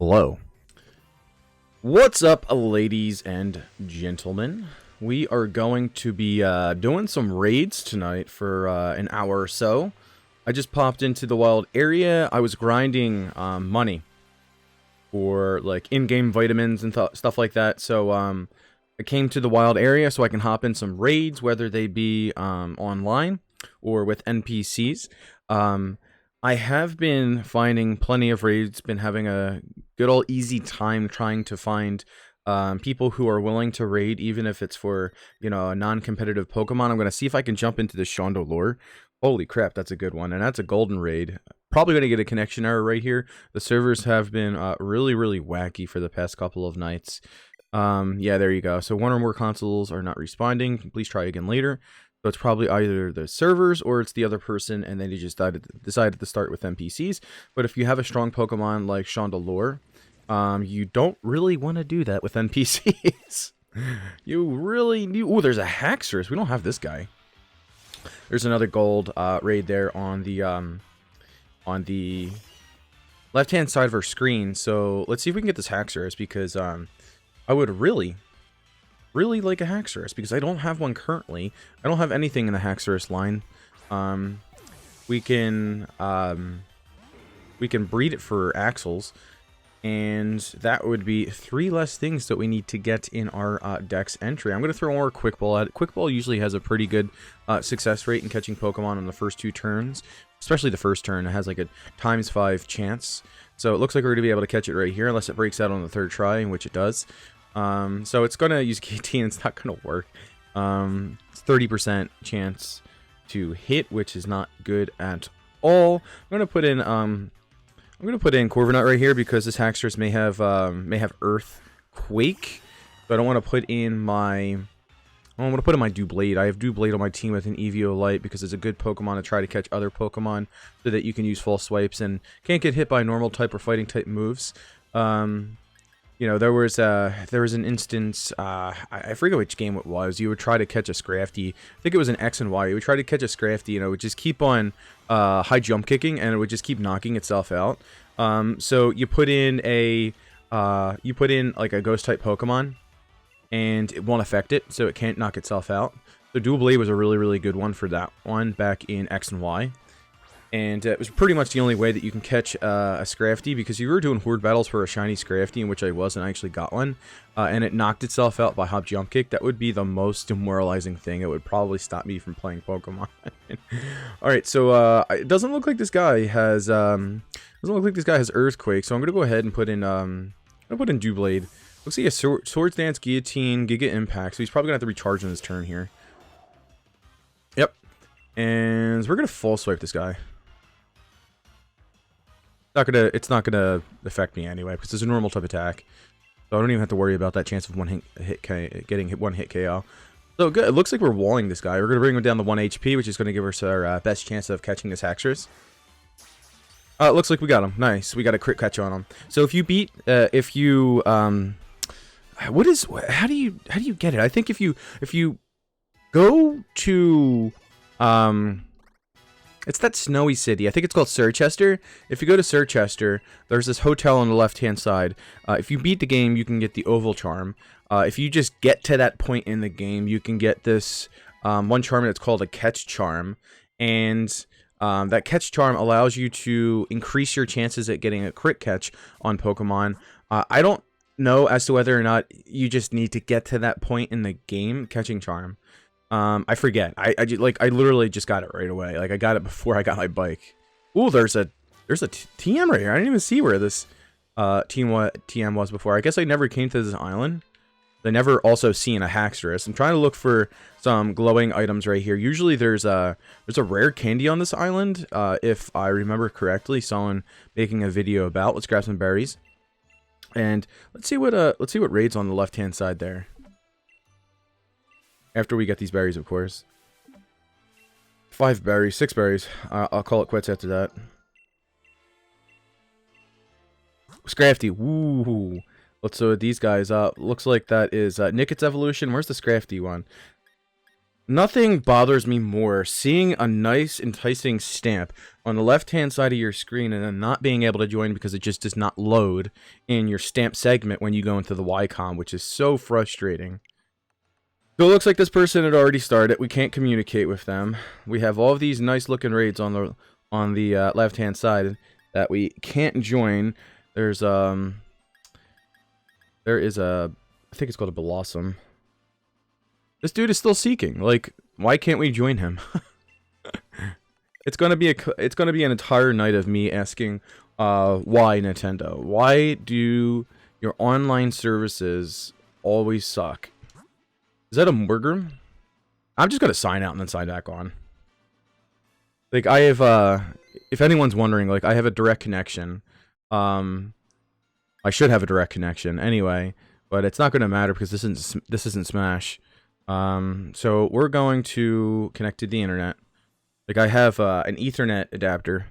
Hello. What's up, ladies and gentlemen? We are going to be doing some raids tonight for an hour or so. I just popped into the wild area. I was grinding money for like in-game vitamins and stuff like that. So I came to the wild area so I can hop in some raids, whether they be online or with NPCs. I have been finding plenty of raids, been having a good old easy time trying to find people who are willing to raid, even if it's for, a non-competitive Pokemon. I'm going to see if I can jump into the Chandelure. Holy crap, that's a good one, and that's a golden raid. Probably going to get a connection error right here. The servers have been really, really wacky for the past couple of nights. Yeah, there you go. So one or more consoles are not responding. Please try again later. So it's probably either the servers or it's the other person, and then you just decided to start with NPCs. But if you have a strong Pokemon like Chandelure, you don't really want to do that with NPCs. You really need... Ooh, there's a Haxorus. We don't have this guy. There's another gold raid there on the left-hand side of our screen. So let's see if we can get this Haxorus, because I would really like a Haxorus, because I don't have one currently. I don't have anything in the Haxorus line. We can breed it for Axles, and that would be 3 less things that we need to get in our Dex entry. I'm going to throw more Quick Ball at it. Quick Ball usually has a pretty good success rate in catching Pokemon on the first 2 turns, especially the first turn. It has like a ~5 chance. So it looks like we're going to be able to catch it right here, unless it breaks out on the 3rd try, which it does. So it's going to use KT, and it's not going to work. It's 30% chance to hit, which is not good at all. I'm going to put in Corviknight right here, because this Haxorus may have Earthquake. So I don't want to put in my Doublade. I have Doublade on my team with an Eviolite, because it's a good Pokemon to try to catch other Pokemon, so that you can use false swipes and can't get hit by normal type or fighting type moves. There was an instance, I forget which game it was. You would try to catch a Scrafty. I think it was an X and Y. You would try to catch a Scrafty, and it would just keep on high jump kicking, and it would just keep knocking itself out. So you put in like a ghost type Pokemon, and it won't affect it, so it can't knock itself out. So Doublade was a really, really good one for that one back in X and Y. And it was pretty much the only way that you can catch a Scrafty, because you were doing horde battles for a shiny Scrafty, in which I was, and I actually got one, and it knocked itself out by Hop Jump Kick. That would be the most demoralizing thing. It would probably stop me from playing Pokemon. Alright, so it doesn't look like this guy has Earthquake, so I'm gonna go ahead and put in Doublade. Looks like he has Swords Dance, Guillotine, Giga Impact, so he's probably gonna have to recharge on his turn here. Yep. And we're gonna full swipe this guy. It's not gonna affect me anyway, because it's a normal type attack, so I don't even have to worry about that chance of getting one hit KO. So good. It looks like we're walling this guy. We're gonna bring him down to 1 HP, which is gonna give us our best chance of catching this Haxorus. It looks like we got him. Nice. We got a crit catch on him. So if you beat, how do you get it? I think if you go to it's that snowy city. I think it's called Circhester. If you go to Circhester, there's this hotel on the left-hand side. If you beat the game, you can get the Oval Charm. If you just get to that point in the game, you can get this one charm that's called a Catch Charm. And that Catch Charm allows you to increase your chances at getting a crit catch on Pokemon. I don't know as to whether or not you just need to get to that point in the game, catching Charm. I forget. I literally just got it right away. Like, I got it before I got my bike. Ooh, there's a TM right here. I didn't even see where this TM was before. I guess I never came to this island. I never also seen a Haxorus. I'm trying to look for some glowing items right here. Usually there's a rare candy on this island, if I remember correctly. Someone making a video about. Let's grab some berries, and let's see what raids on the left hand side there. After we get these berries, of course. 5 berries, 6 berries. I'll call it quits after that. Scrafty. Woo. Let's these guys. Looks like that is Nicket's evolution. Where's the Scrafty one? Nothing bothers me more seeing a nice, enticing stamp on the left-hand side of your screen and then not being able to join because it just does not load in your stamp segment when you go into the Ycom, which is so frustrating. So it looks like this person had already started. We can't communicate with them. We have all of these nice-looking raids on the left-hand side that we can't join. There is a, I think it's called a Blossom. This dude is still seeking. Like, why can't we join him? It's gonna be an entire night of me asking, why Nintendo? Why do your online services always suck? Is that a Morgrim? I'm just gonna sign out and then sign back on. Like, I have, if anyone's wondering, like, I have a direct connection. I should have a direct connection anyway, but it's not gonna matter because this isn't Smash. So we're going to connect to the internet. Like, I have an Ethernet adapter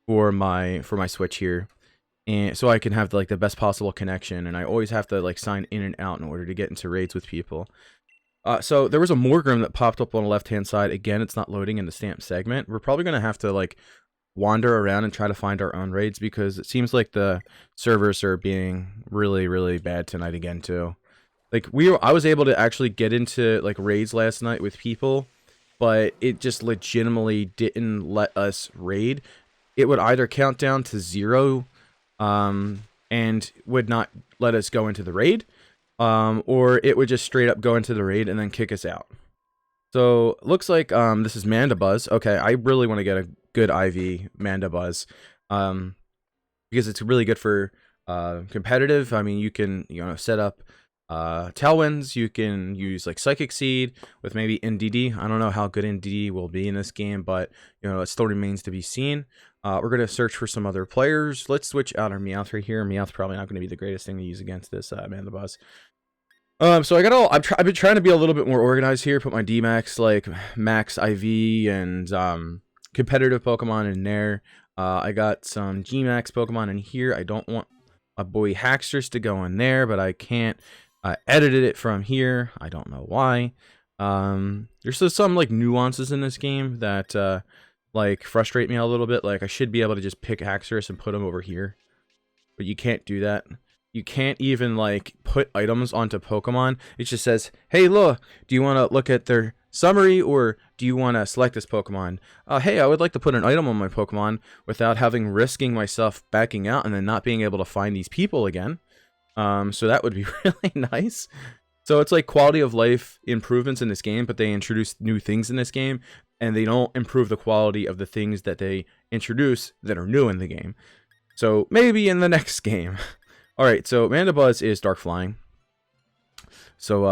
for my Switch here, and so I can have like the best possible connection. And I always have to like sign in and out in order to get into raids with people. So there was a Morgrim that popped up on the left-hand side. Again, it's not loading in the stamp segment. We're probably gonna have to like wander around and try to find our own raids because it seems like the servers are being really, really bad tonight again too. Like, I was able to actually get into like raids last night with people, but it just legitimately didn't let us raid. It would either count down to 0, and would not let us go into the raid, or it would just straight up go into the raid and then kick us out. So looks like this is Mandibuzz. Okay, I really want to get a good IV Mandibuzz, because it's really good for competitive. I mean, you can set up Tailwinds. You can use like Psychic Seed with maybe NDD. I don't know how good NDD will be in this game, but it still remains to be seen. We're gonna search for some other players. Let's switch out our Meowth right here. Meowth's probably not going to be the greatest thing to use against this Mandibuzz. So I've been trying to be a little bit more organized here. Put my D-Max, like Max IV and competitive Pokemon in there. I got some G-Max Pokemon in here. I don't want my boy Haxorus to go in there, but I can't. I edited it from here. I don't know why. There's still some like nuances in this game that like frustrate me a little bit. Like, I should be able to just pick Haxorus and put him over here, but you can't do that. You can't even like put items onto Pokemon. It just says, hey, look, do you want to look at their summary, or do you want to select this Pokemon? Hey, I would like to put an item on my Pokemon without risking myself backing out and then not being able to find these people again. So that would be really nice. So it's like quality of life improvements in this game, but they introduce new things in this game, and they don't improve the quality of the things that they introduce that are new in the game. So maybe in the next game. Alright, so Mandibuzz is Dark Flying. So,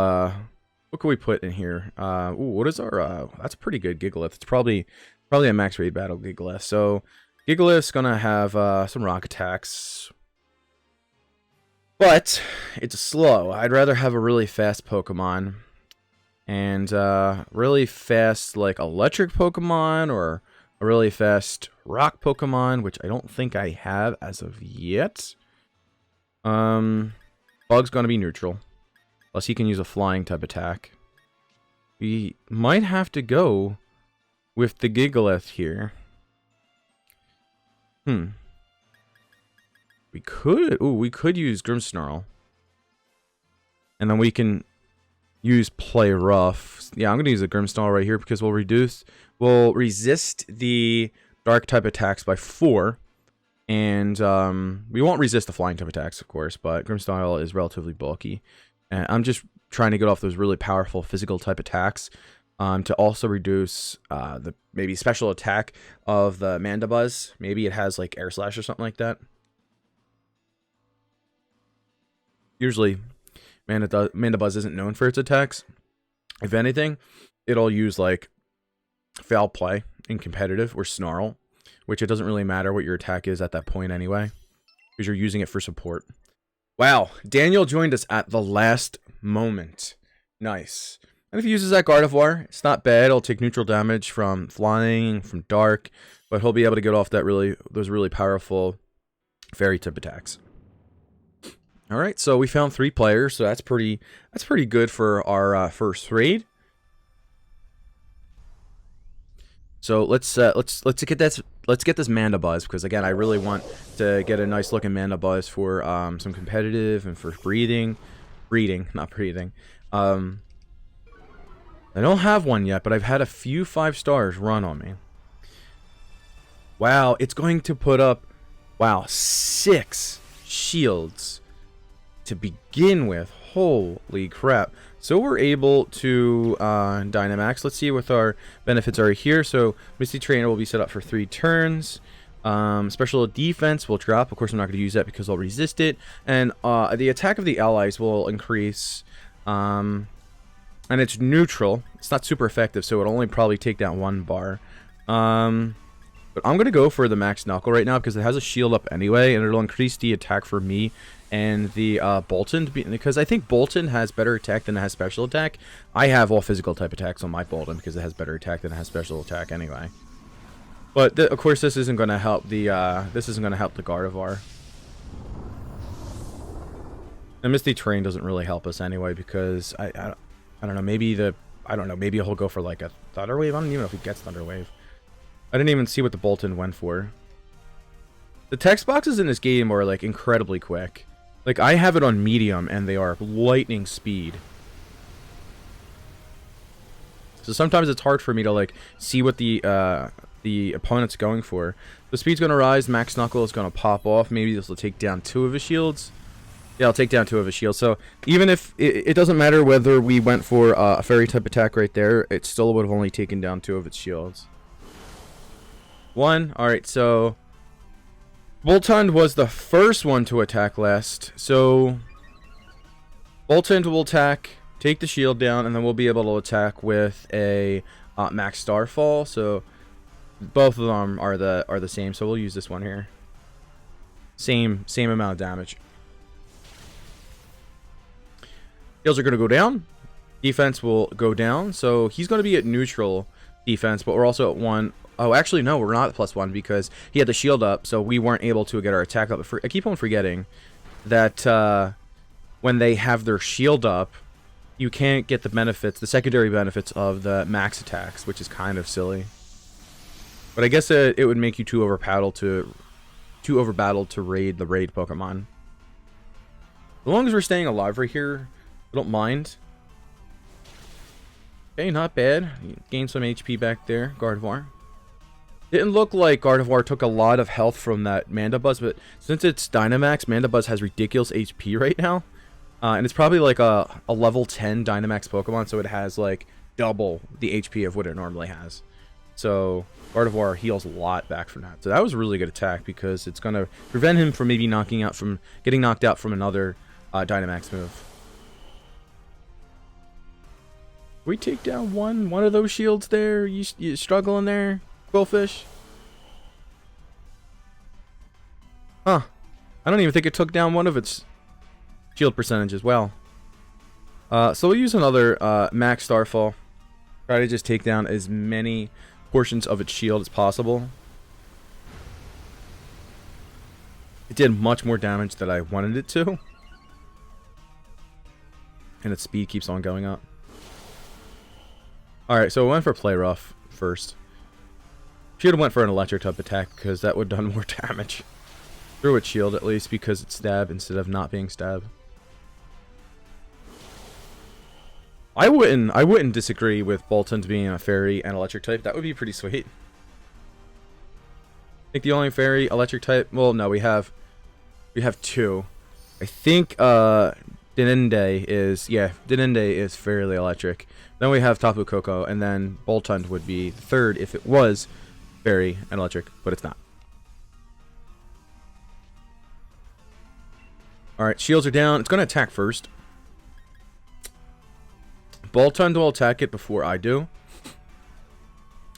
what can we put in here? Ooh, what is our, that's a pretty good Gigalith. It's probably a max raid battle Gigalith. So, Gigalith's gonna have, some rock attacks. But, it's slow. I'd rather have a really fast Pokemon. And, really fast, like, electric Pokemon, or a really fast rock Pokemon, which I don't think I have as of yet. Bug's gonna be neutral. Plus he can use a flying type attack. We might have to go with the Gigalith here. We could use Grimmsnarl. And then we can use Play Rough. Yeah, I'm gonna use the Grimmsnarl right here because we'll resist the dark type attacks by 4. And we won't resist the flying type attacks, of course, but Grimmsnarl is relatively bulky. And I'm just trying to get off those really powerful physical type attacks to also reduce the maybe special attack of the Mandibuzz. Maybe it has like Air Slash or something like that. Usually, Mandibuzz isn't known for its attacks. If anything, it'll use like Foul Play in competitive or Snarl, which it doesn't really matter what your attack is at that point anyway, because you're using it for support. Wow, Daniel joined us at the last moment. Nice. And if he uses that Gardevoir, it's not bad. It'll take neutral damage from flying, from dark, but he'll be able to get off those really powerful fairy type attacks. All right, so we found 3 players, so that's pretty good for our first raid. So let's get this Manda Buzz, because again I really want to get a nice looking Manda Buzz for some competitive and for breeding, not breeding. I don't have one yet, but I've had a few 5 stars run on me. Wow, it's going to put up 6 shields to begin with. Holy crap. So we're able to Dynamax. Let's see what our benefits are here. So Misty Trainer will be set up for 3 turns. Special defense will drop. Of course, I'm not going to use that because I'll resist it. And the attack of the allies will increase. And it's neutral. It's not super effective, so it'll only probably take down 1 bar. But I'm going to go for the Max Knuckle right now because it has a shield up anyway, and it'll increase the attack for me and the Bolton, because I think Bolton has better attack than it has special attack. I have all physical type attacks on my Bolton because it has better attack than it has special attack anyway. But of course, this isn't going to help the Gardevoir. And Misty Terrain doesn't really help us anyway because I don't know, maybe maybe he'll go for like a Thunder Wave. I don't even know if he gets Thunder Wave. I didn't even see what the Bolton went for. The text boxes in this game are like incredibly quick. Like I have it on medium and they are lightning speed. So sometimes it's hard for me to like see what the opponent's going for. The speed's gonna rise, Max Knuckle is gonna pop off. Maybe this will take down 2 of his shields. Yeah, I'll take down 2 of his shields. So even if it doesn't matter whether we went for a fairy type attack right there, it still would have only taken down 2 of its shields. 1. Alright, so Boltund was the first one to attack last. So Boltund will attack, take the shield down, and then we'll be able to attack with a Max Starfall. So both of them are the same. So we'll use this one here. Same amount of damage. Heals are going to go down. Defense will go down. So he's going to be at neutral defense, but we're also at 1. Oh, actually, no, we're not at +1 because he had the shield up, so we weren't able to get our attack up. I keep on forgetting that when they have their shield up, you can't get the benefits, the secondary benefits of the max attacks, which is kind of silly. But I guess it would make you too overbattled to raid the raid Pokemon. As long as we're staying alive right here, I don't mind. Okay, not bad. Gain some HP back there, Gardevoir. Didn't look like Gardevoir took a lot of health from that Mandibuzz, but since it's Dynamax, Mandibuzz has ridiculous HP right now. And it's probably like a level 10 Dynamax Pokemon, so it has like double the HP of what it normally has. So Gardevoir heals a lot back from that. So that was a really good attack because it's going to prevent him from maybe getting knocked out from another Dynamax move. We take down one of those shields there. You struggling there? Quillfish? Huh. I don't even think it took down one of its shield percentage as well. So we'll use another Max Starfall. Try to just take down as many portions of its shield as possible. It did much more damage than I wanted it to. And its speed keeps on going up. Alright, so we went for Play Rough first. Should have went for an electric type attack because that would have done more damage. Through its shield at least because it's stab instead of not being stab. I wouldn't disagree with Boltund being a fairy and electric type. That would be pretty sweet. I think the only fairy electric type, well no, we have 2. I think Dinende is fairly electric. Then we have Tapu Koko, and then Boltund would be the third if it was fairy and electric, but it's not. Alright, shields are down. It's going to attack first. Boltund will attack it before I do.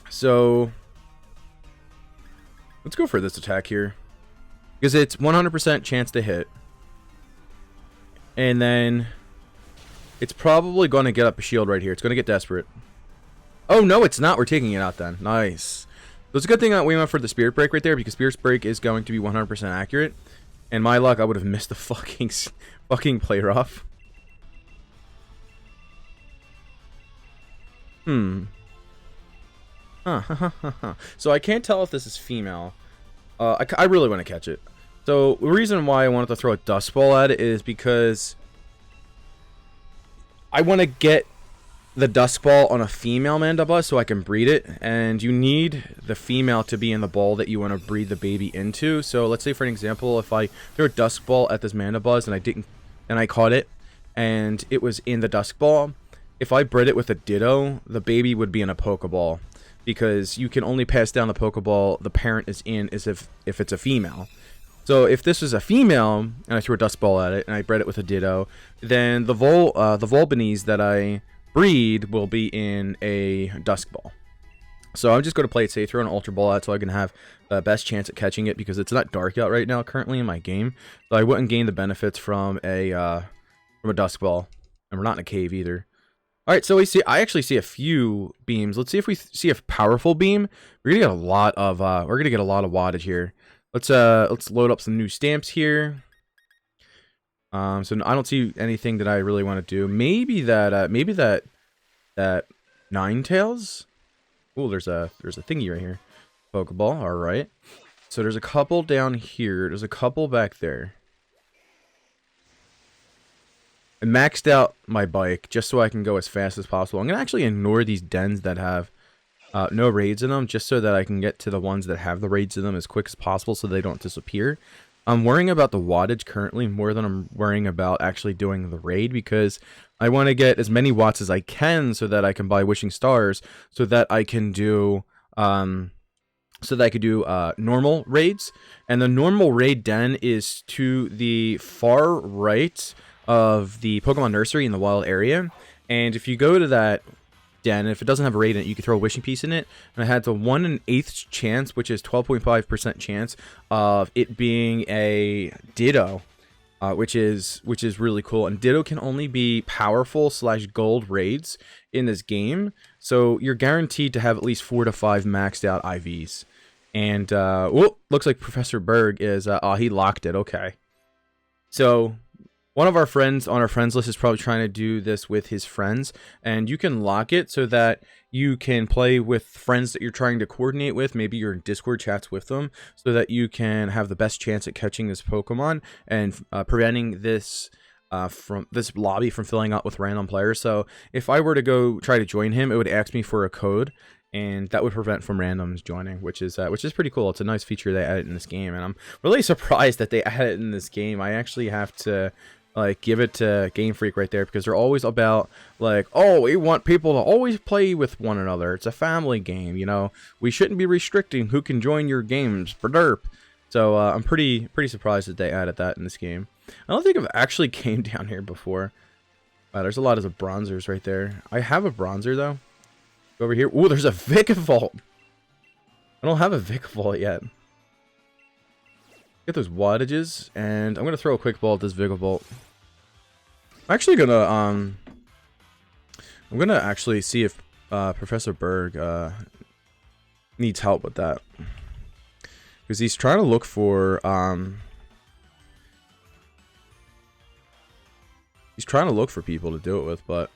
So let's go for this attack here. Because it's 100% chance to hit. And then it's probably going to get up a shield right here. It's going to get desperate. Oh, no, it's not. We're taking it out then. Nice. So it's a good thing that we went for the Spirit Break right there because Spirit Break is going to be 100% accurate. And my luck, I would have missed the fucking Play Rough. Huh. So I can't tell if this is female. I really want to catch it. So the reason why I wanted to throw a dust ball at it is because I want to get the dust ball on a female Mandibuzz so I can breed it, and you need the female to be in the ball that you want to breed the baby into. So let's say, for an example, if I throw a dust ball at this Mandibuzz and I caught it and it was in the dust ball, if I bred it with a Ditto, the baby would be in a Pokeball, because you can only pass down the Pokeball the parent is in as if it's a female. So if this is a female and I threw a dust ball at it and I bred it with a Ditto, then the Volbinese that I breed will be in a Dusk Ball. So I'm just going to play it safe, throw an Ultra Ball out so I can have the best chance at catching it, because it's not dark out right now currently in my game. So I wouldn't gain the benefits from a Dusk Ball, and we're not in a cave either. All right, so I actually see a few beams. Let's see if we see a powerful beam. We're gonna get a lot of wattage here. Let's load up some new stamps here. So I don't see anything that I really want to do. Maybe that Ninetales. Oh, there's a thingy right here. Pokeball. All right. So there's a couple down here. There's a couple back there. I maxed out my bike just so I can go as fast as possible. I'm gonna actually ignore these dens that have no raids in them, just so that I can get to the ones that have the raids in them as quick as possible so they don't disappear. I'm worrying about the wattage currently more than I'm worrying about actually doing the raid, because I want to get as many watts as I can so that I can buy Wishing Stars, so that I can do normal raids. And the normal raid den is to the far right of the Pokemon Nursery in the wild area. And if you go to that den, if it doesn't have a raid in it, you can throw a wishing piece in it, and it has a 1 in 8th chance, which is 12.5% chance of it being a Ditto, which is really cool. And Ditto can only be powerful / gold raids in this game, so you're guaranteed to have at least 4 to 5 maxed out IVs. And looks like Professor Berg is he locked it. Okay, so one of our friends on our friends list is probably trying to do this with his friends, and you can lock it so that you can play with friends that you're trying to coordinate with. Maybe you're in Discord chats with them, so that you can have the best chance at catching this Pokemon and preventing this from this lobby from filling up with random players. So if I were to go try to join him, it would ask me for a code, and that would prevent from randoms joining, which is pretty cool. It's a nice feature they added in this game, and I'm really surprised that they added it in this game. I actually have to give it to Game Freak right there, because they're always about oh, we want people to always play with one another. It's a family game, you know. We shouldn't be restricting who can join your games. Derp. So I'm pretty surprised that they added that in this game. I don't think I've actually came down here before. Wow, there's a lot of bronzers right there. I have a bronzer though. Go over here. Ooh, there's a Vikavolt. I don't have a Vikavolt yet. Get those wattages, and I'm gonna throw a quick ball at this Vikavolt. I'm actually gonna actually see if Professor Berg needs help with that, because he's trying to look for people to do it with, but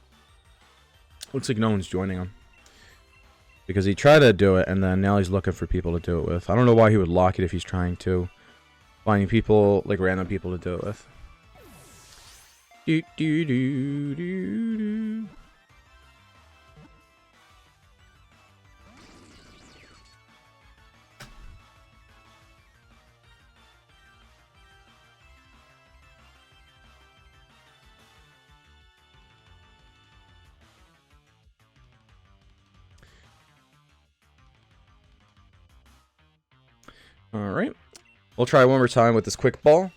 looks like no one's joining him, because he tried to do it and then now he's looking for people to do it with. I don't know why he would lock it if he's trying to finding people, random people to do it with. Alright. We'll try one more time with this quick ball.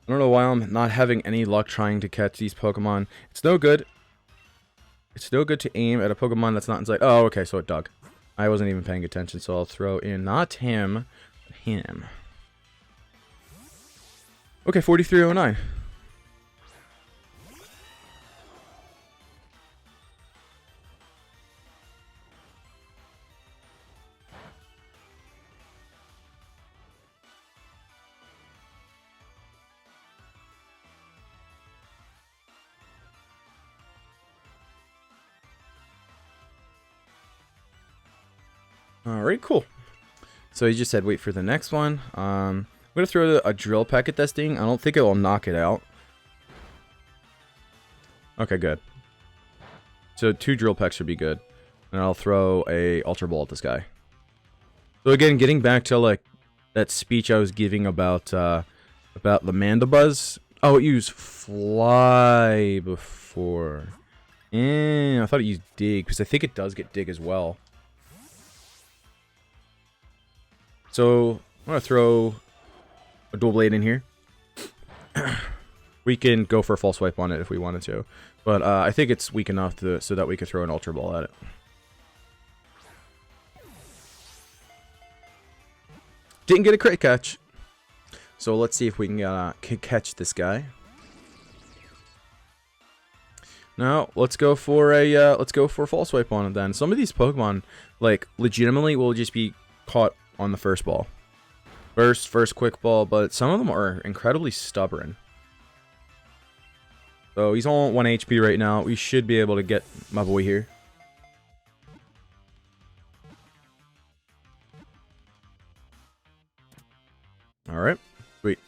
I don't know why I'm not having any luck trying to catch these Pokemon. It's no good. It's no good to aim at a Pokemon that's not inside. Oh, okay, so it dug. I wasn't even paying attention, so I'll throw in not him, but him. Okay, 4309. Alright, cool. So he just said wait for the next one. I'm going to throw a drill peck at this thing. I don't think it will knock it out. Okay, good. So 2 drill pecks should be good. And I'll throw a Ultra Ball at this guy. So again, getting back to like that speech I was giving about the Mandibuzz. Oh, it used Fly before. I thought it used Dig, because I think it does get Dig as well. So I'm going to throw a Dual Blade in here. We can go for a False Swipe on it if we wanted to. But I think it's weak enough so that we could throw an Ultra Ball at it. Didn't get a crit catch. So let's see if we can catch this guy. Now let's go for a False Swipe on it then. Some of these Pokemon, like, legitimately will just be caught on the first ball. First quick ball, but some of them are incredibly stubborn. So he's on 1 HP right now. We should be able to get my boy here. Alright, sweet.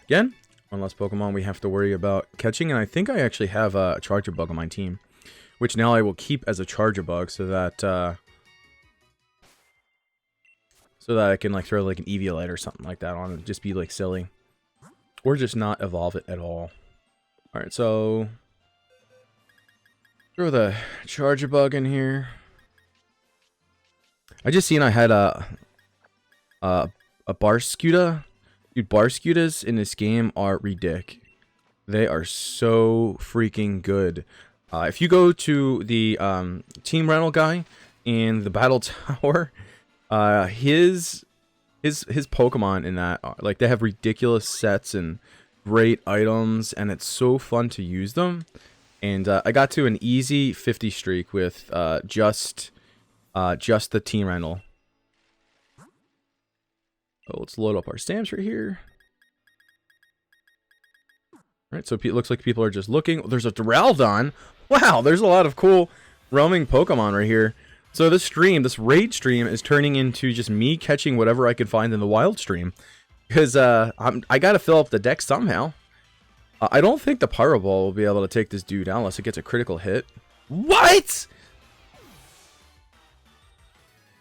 Again, one less Pokemon we have to worry about catching, and I think I actually have a Charger Bug on my team, which now I will keep as a Charger Bug so that I can like throw like an Eviolite or something like that on it, just be like silly, or just not evolve it at all. All right, so throw the Charger Bug in here. I just seen I had a Barscuda. Dude, Barscudas in this game are ridiculous. They are so freaking good. If you go to the Team Rental guy in the Battle Tower, his Pokemon in that, like, they have ridiculous sets and great items, and it's so fun to use them. And I got to an easy 50 streak with just the Team Rental. So let's load up our stamps right here. Alright, so it looks like people are just looking. There's a Duraludon. Wow, there's a lot of cool roaming Pokemon right here. So this raid stream is turning into just me catching whatever I can find in the wild stream. Because I gotta fill up the deck somehow. I don't think the Pyro Ball will be able to take this dude out unless it gets a critical hit. What?!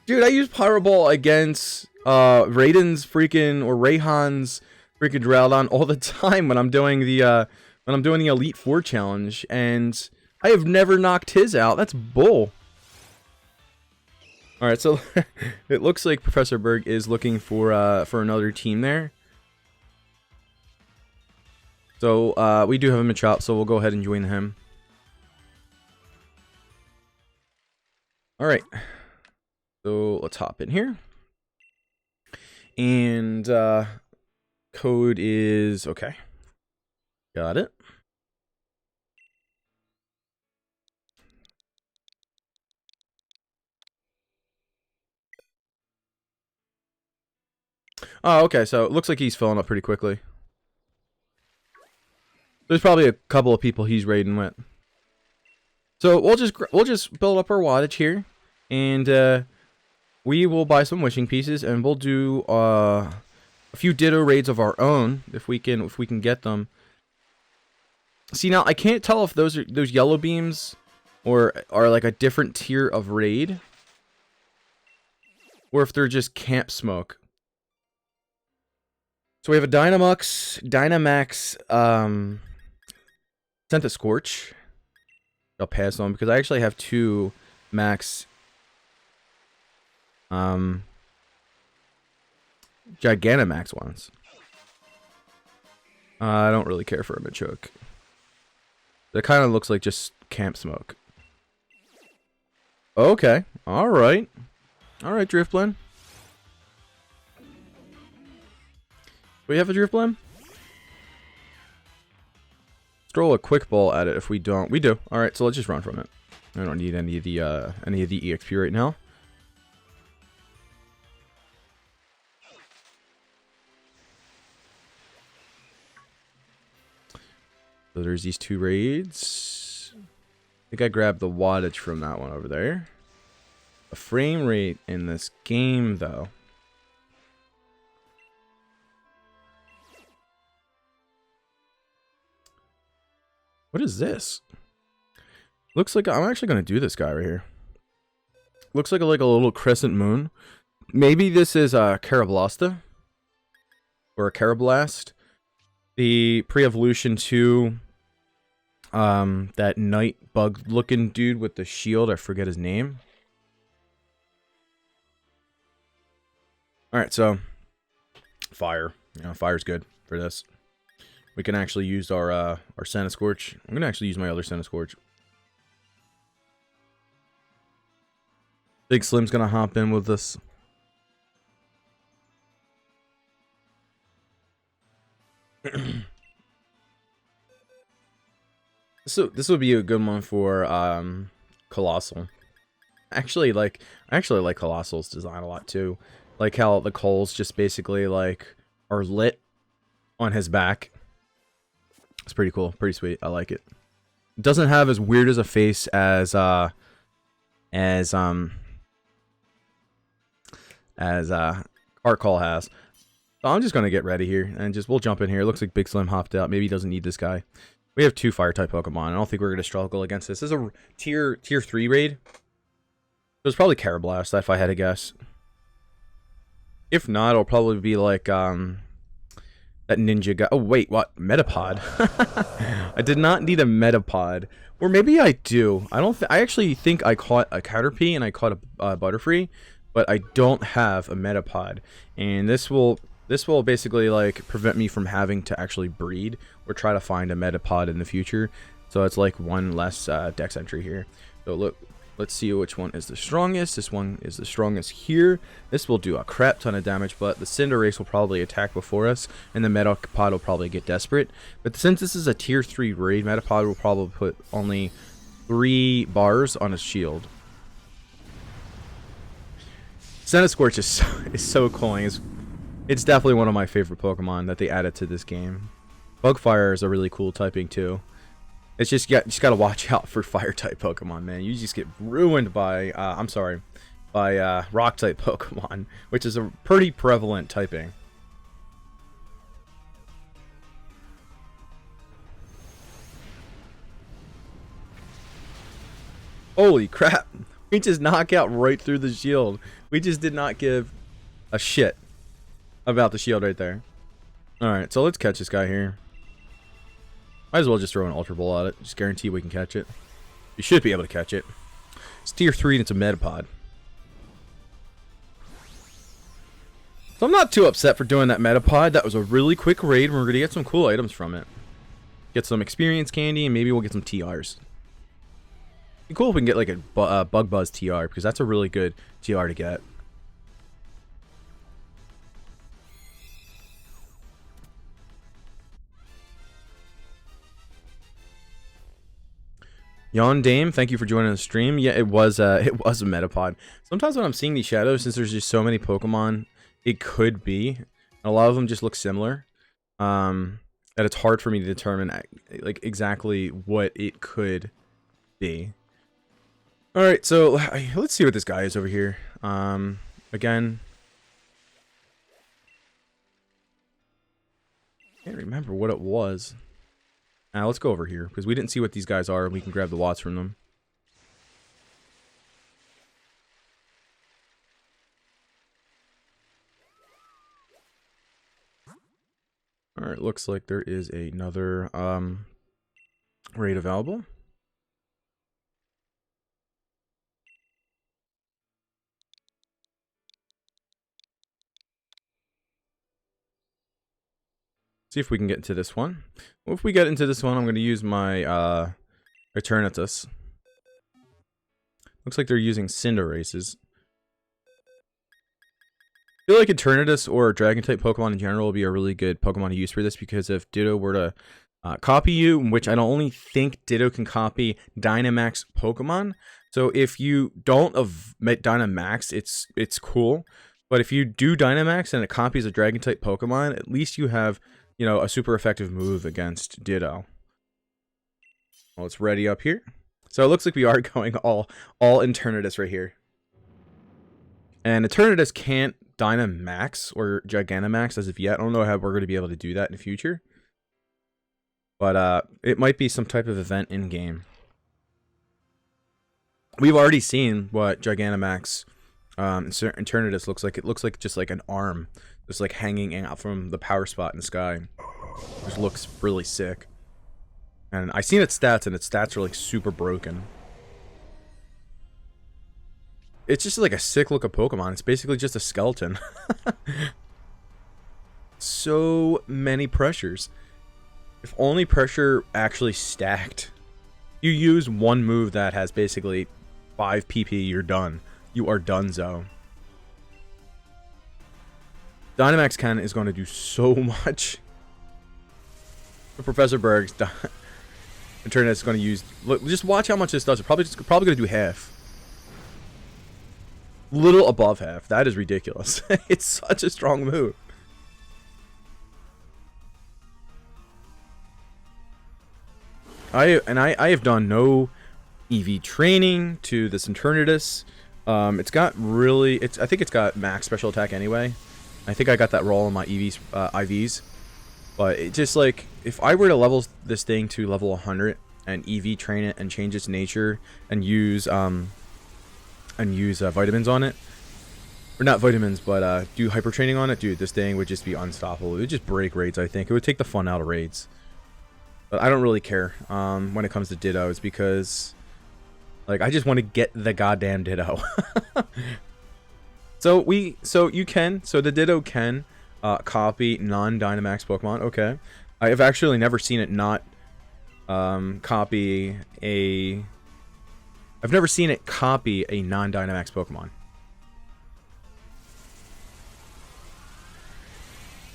Dude, I use Pyro Ball against Raiden's freaking, or Rayhan's freaking Duraludon all the time when I'm doing the Elite Four challenge, and I have never knocked his out. That's bull. All right, so it looks like Professor Berg is looking for another team there. So we do have him in Chop, so we'll go ahead and join him. All right. So let's hop in here. And code is okay. Got it. Oh, okay. So it looks like he's filling up pretty quickly. There's probably a couple of people he's raiding with. So we'll just build up our wattage here, and we will buy some wishing pieces, and we'll do a few Ditto raids of our own if we can get them. See, now I can't tell if those yellow beams or are like a different tier of raid, or if they're just camp smoke. So we have a Dynamax, Scorch. I'll pass on because I actually have 2 max Gigantamax ones. I don't really care for a Machoke. That kind of looks like just camp smoke. Okay. Alright. Alright, Drifblim. Do we have a Drifblim? Let's throw a quick ball at it if we don't. We do. Alright, so let's just run from it. I don't need any of the EXP right now. So there's these 2 raids. think I grabbed the wattage from that one over there. The frame rate in this game, though. What is this? Looks like I'm actually going to do this guy right here. Looks like a little crescent moon. Maybe this is a Carablasta. Or a Carablast. The pre-evolution 2... that night bug looking dude with the shield, I forget his name. Alright, so fire. You know, fire's good for this. We can actually use our Centiskorch. I'm gonna actually use my other Centiskorch. Big Slim's gonna hop in with this. So this would be a good one for Colossal. I actually like Colossal's design a lot too. Like how the coals just basically like are lit on his back. It's pretty cool, pretty sweet. I like it. It doesn't have as weird as a face as Carcall has. So I'm just gonna get ready here and we'll jump in here. It looks like Big Slim hopped out. Maybe he doesn't need this guy. We have 2 fire type Pokemon. I don't think we're gonna struggle against this. This is a tier 3 raid. So it's probably Carablast if I had to guess. If not, it'll probably be like that ninja guy. Oh wait, what? Metapod. I did not need a Metapod. Or maybe I do. I actually think I caught a Caterpie and I caught a Butterfree, but I don't have a Metapod. And this will basically like prevent me from having to actually breed or try to find a Metapod in the future. So it's like one less dex entry here. So look, let's see which one is the strongest. This one is the strongest here. This will do a crap ton of damage, but the Cinderace will probably attack before us, and the Metapod will probably get desperate. But since this is a tier 3 raid, Metapod will probably put only 3 bars on his shield. Centiskorch is so cool. It's definitely one of my favorite Pokemon that they added to this game. Bugfire is a really cool typing too. It's just you just gotta watch out for fire type Pokemon, man. You just get ruined by rock type Pokemon, which is a pretty prevalent typing. Holy crap! We just knock out right through the shield. We just did not give a shit about the shield right there. Alright, so let's catch this guy here. Might as well just throw an Ultra Ball at it. Just guarantee we can catch it. You should be able to catch it. It's tier 3 and it's a Metapod. So I'm not too upset for doing that Metapod. That was a really quick raid and we're going to get some cool items from it. Get some experience candy and maybe we'll get some TRs. It'd be cool if we can get like a Bug Buzz TR because that's a really good TR to get. Yon Dame, thank you for joining the stream. Yeah, it was a Metapod. Sometimes when I'm seeing these shadows, since there's just so many Pokemon, it could be. And a lot of them just look similar. That it's hard for me to determine like exactly what it could be. All right, so let's see what this guy is over here. Again, can't remember what it was. Now let's go over here, because we didn't see what these guys are, and we can grab the watts from them. Alright, looks like there is another raid available. See if we can get into this one. Well, if we get into this one, I'm going to use my Eternatus. Looks like they're using Cinderaces. I feel like Eternatus or Dragon-type Pokemon in general will be a really good Pokemon to use for this, because if Ditto were to copy you, which I don't only think Ditto can copy Dynamax Pokemon. So if you don't Dynamax, it's cool. But if you do Dynamax and it copies a Dragon-type Pokemon, at least you have, you know, a super effective move against Ditto. Well, it's ready up here. So it looks like we are going all Eternatus right here. And Eternatus can't Dynamax or Gigantamax as of yet. I don't know how we're going to be able to do that in the future. But it might be some type of event in-game. We've already seen what Gigantamax Eternatus looks like. It looks like just like an arm. Just like hanging out from the power spot in the sky. Which looks really sick. And I've seen its stats, and its stats are like super broken. It's just like a sick look of Pokemon. It's basically just a skeleton. So many pressures. If only pressure actually stacked. You use one move that has basically 5 PP, you're done. You are donezo. Dynamax cannon is going to do so much. Professor Berg's Eternatus is going to use. Look, just watch how much this does. It's probably going to do half. Little above half. That is ridiculous. It's such a strong move. I have done no EV training to this Eternatus. It's got really. I think it's got max special attack anyway. I think I got that roll on my IVs. But it just like, if I were to level this thing to level 100 and EV train it and change its nature and use vitamins on it, or not vitamins, but do hyper training on it, dude, this thing would just be unstoppable. It would just break raids. I think it would take the fun out of raids. But I don't really care when it comes to Dittos, because like, I just want to get the goddamn Ditto. So the Ditto can copy non-Dynamax Pokemon. Okay, I have actually never seen it not copy a. I've never seen it copy a non-Dynamax Pokemon.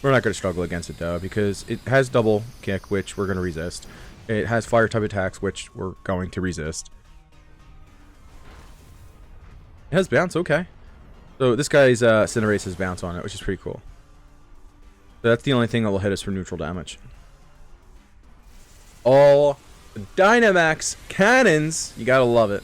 We're not going to struggle against it though, because it has double kick, which we're going to resist. It has fire type attacks, which we're going to resist. It has bounce. Okay. So this guy's Cinderace has bounce on it, which is pretty cool. So that's the only thing that will hit us for neutral damage. All Dynamax cannons, you gotta love it.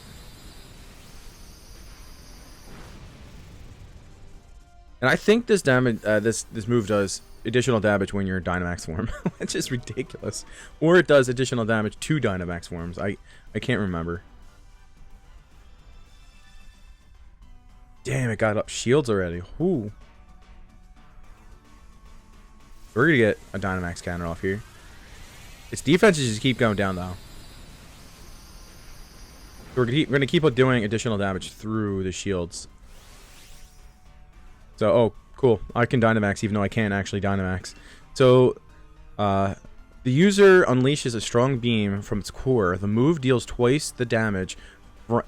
And I think this damage, this move does additional damage when you're in Dynamax form, which is ridiculous. Or it does additional damage to Dynamax forms. I can't remember. Damn, it got up shields already. Ooh. We're gonna get a Dynamax cannon off here. Its defenses just keep going down though. We're gonna keep on doing additional damage through the shields. So, oh, cool. I can Dynamax even though I can't actually Dynamax. So, the user unleashes a strong beam from its core. The move deals twice the damage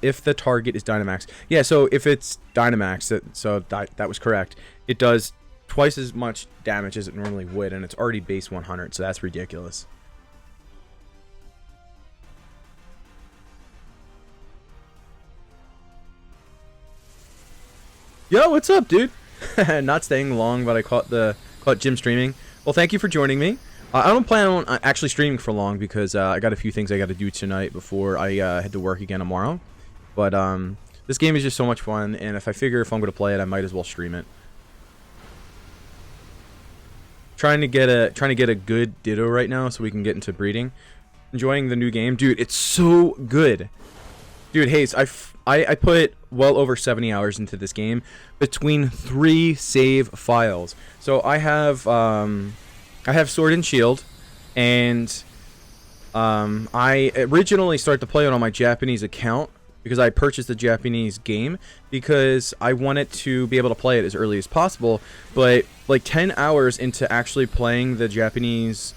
if the target is Dynamax. Yeah, so if it's Dynamax, that was correct. It does twice as much damage as it normally would, and it's already base 100, so that's ridiculous. Yo, what's up, dude? Not staying long, but I caught Jim streaming. Well, thank you for joining me. I don't plan on actually streaming for long because I got a few things I got to do tonight before I head to work again tomorrow. But this game is just so much fun, and if I figure if I'm going to play it, I might as well stream it. Trying to get a good Ditto right now so we can get into breeding. Enjoying the new game, dude. It's so good, dude. Hayes, I put well over 70 hours into this game between 3 save files. So I have Sword and Shield, and I originally started to play it on my Japanese account because I purchased the Japanese game because I wanted to be able to play it as early as possible. But like 10 hours into actually playing the Japanese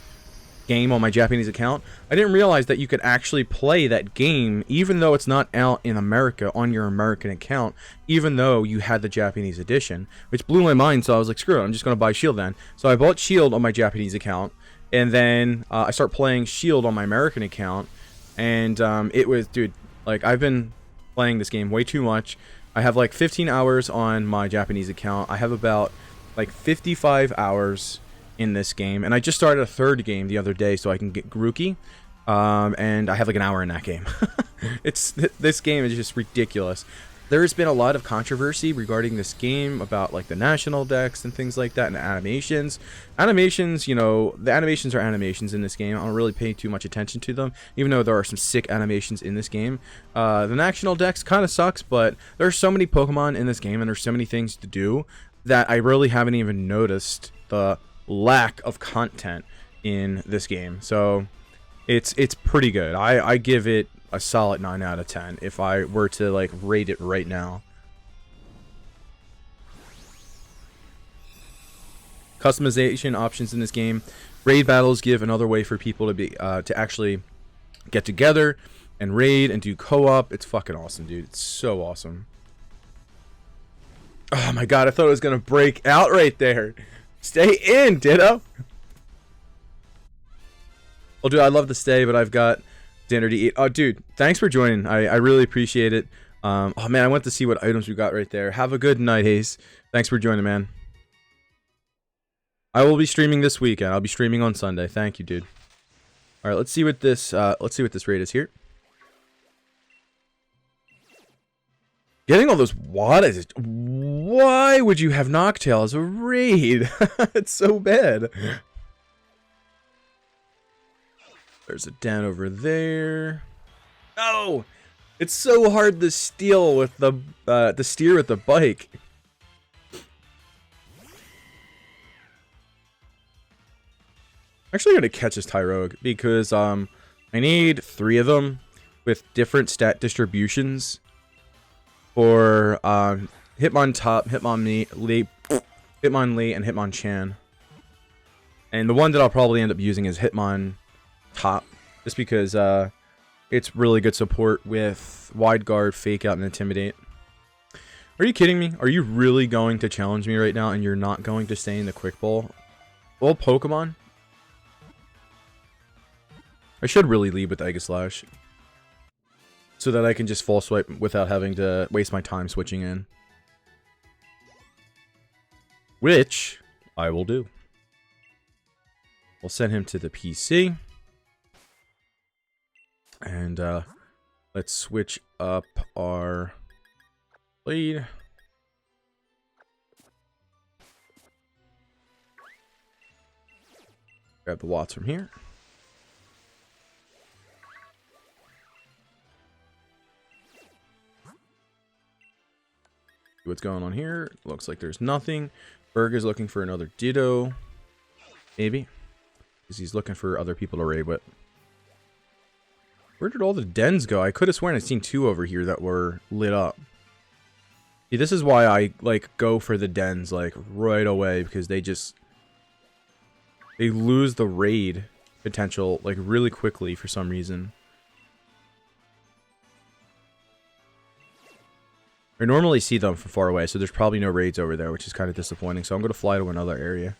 game on my Japanese account, I didn't realize that you could actually play that game even though it's not out in America on your American account, even though you had the Japanese edition, which blew my mind. So I was like, screw it, I'm just going to buy Shield then. So I bought Shield on my Japanese account, and then I start playing Shield on my American account, and it was, dude, like, I've been playing this game way too much. I have like 15 hours on my Japanese account. I have about like 55 hours in this game, and I just started a third game the other day so I can get Grookey. And I have like an hour in that game. This game is just ridiculous. There's been a lot of controversy regarding this game about like the national decks and things like that, and animations. Animations, you know, the animations are animations in this game. I don't really pay too much attention to them, even though there are some sick animations in this game. The national decks kind of sucks, but there's so many Pokemon in this game, and there's so many things to do that I really haven't even noticed the lack of content in this game. So it's pretty good. I give it a solid 9 out of 10 if I were to like rate it right now. Customization options in this game. Raid battles give another way for people to be to actually get together and raid and do co-op. It's fucking awesome, dude. It's so awesome. Oh my god, I thought it was gonna break out right there. Stay in, Ditto. Well, dude, I'd love to stay, but I've got dinner to eat. Oh, dude, thanks for joining. I really appreciate it. Oh, man, I went to see what items we got right there. Have a good night, Hayes. Thanks for joining, man. I will be streaming this weekend. I'll be streaming on Sunday. Thank you, dude. All right, let's see what this raid is here. Getting all those Wadas. Why would you have Noctowl as a raid? It's so bad. There's a den over there. No! It's so hard to steal with the to steer with the bike. I'm actually gonna catch this Tyrogue because I need 3 of them with different stat distributions for Hitmontop, Hitmonlee, and Hitmonchan. And the one that I'll probably end up using is Hitmontop, just because it's really good support with Wide Guard, Fake Out, and Intimidate. Are you kidding me? Are you really going to challenge me right now and you're not going to stay in the Quick Ball? Well, Pokemon? I should really lead with Aegislash, so that I can just full swipe without having to waste my time switching in. Which I will do. We'll send him to the PC. And let's switch up our lead. Grab the Watts from here. See what's going on here. Looks like there's nothing. Berg is looking for another Ditto. Maybe. Because he's looking for other people to raid with. Where did all the dens go? I could have sworn I'd seen 2 over here that were lit up. See, this is why I, like, go for the dens, like, right away. Because they just... they lose the raid potential, like, really quickly for some reason. I normally see them from far away, so there's probably no raids over there, which is kind of disappointing. So I'm going to fly to another area.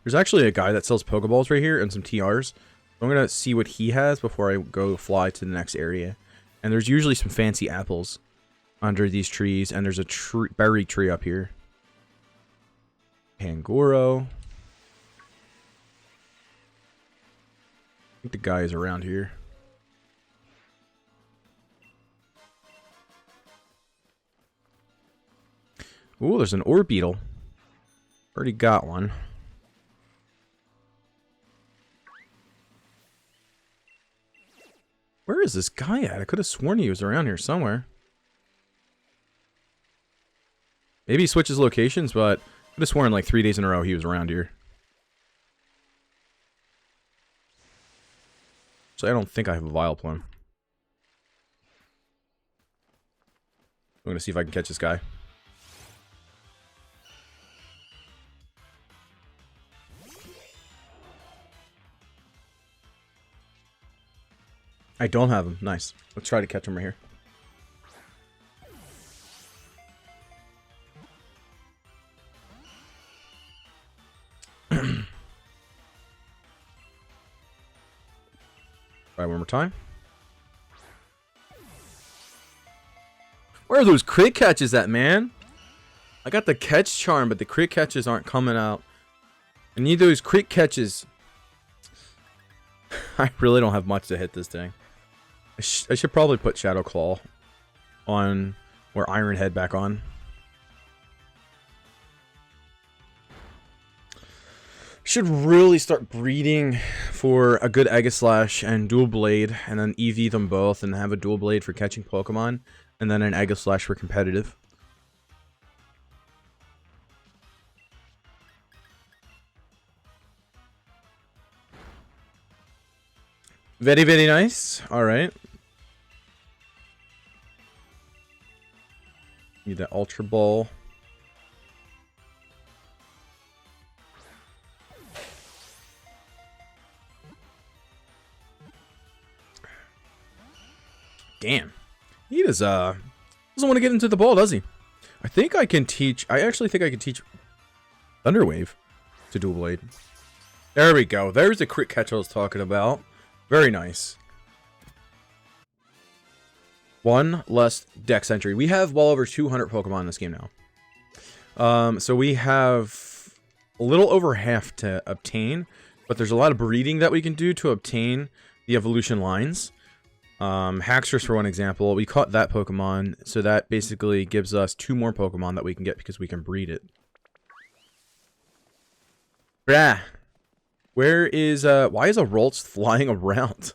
There's actually a guy that sells Pokeballs right here and some TRs. I'm going to see what he has before I go fly to the next area. And there's usually some fancy apples under these trees. And there's a berry tree up here. Pangoro. I think the guy is around here. Ooh, there's an Orbeetle. Already got one. Where is this guy at? I could have sworn he was around here somewhere. Maybe he switches locations, but I could have sworn like 3 days in a row he was around here. So I don't think I have a Vileplume. I'm going to see if I can catch this guy. I don't have him. Nice. Let's try to catch him right here. Try one more time. Where are those crit catches at, man? I got the catch charm, but the crit catches aren't coming out. I need those crit catches. I really don't have much to hit this thing. I should probably put Shadow Claw on, or Iron Head back on. Should really start breeding for a good Aegislash and Dual Blade, and then EV them both and have a Dual Blade for catching Pokemon, and then an Aegislash for competitive. Very, very nice. Alright. Need that Ultra Ball. Damn. He doesn't want to get into the ball, does he? I actually think I can teach Thunderwave to Dual Blade. There we go. There's the crit catch I was talking about. Very nice. One less Dex entry. We have well over 200 Pokemon in this game now. So we have a little over half to obtain, but there's a lot of breeding that we can do to obtain the evolution lines. Haxorus, for one example, we caught that Pokemon, so that basically gives us 2 more Pokemon that we can get because we can breed it. Brah. Where is, why is a Ralts flying around?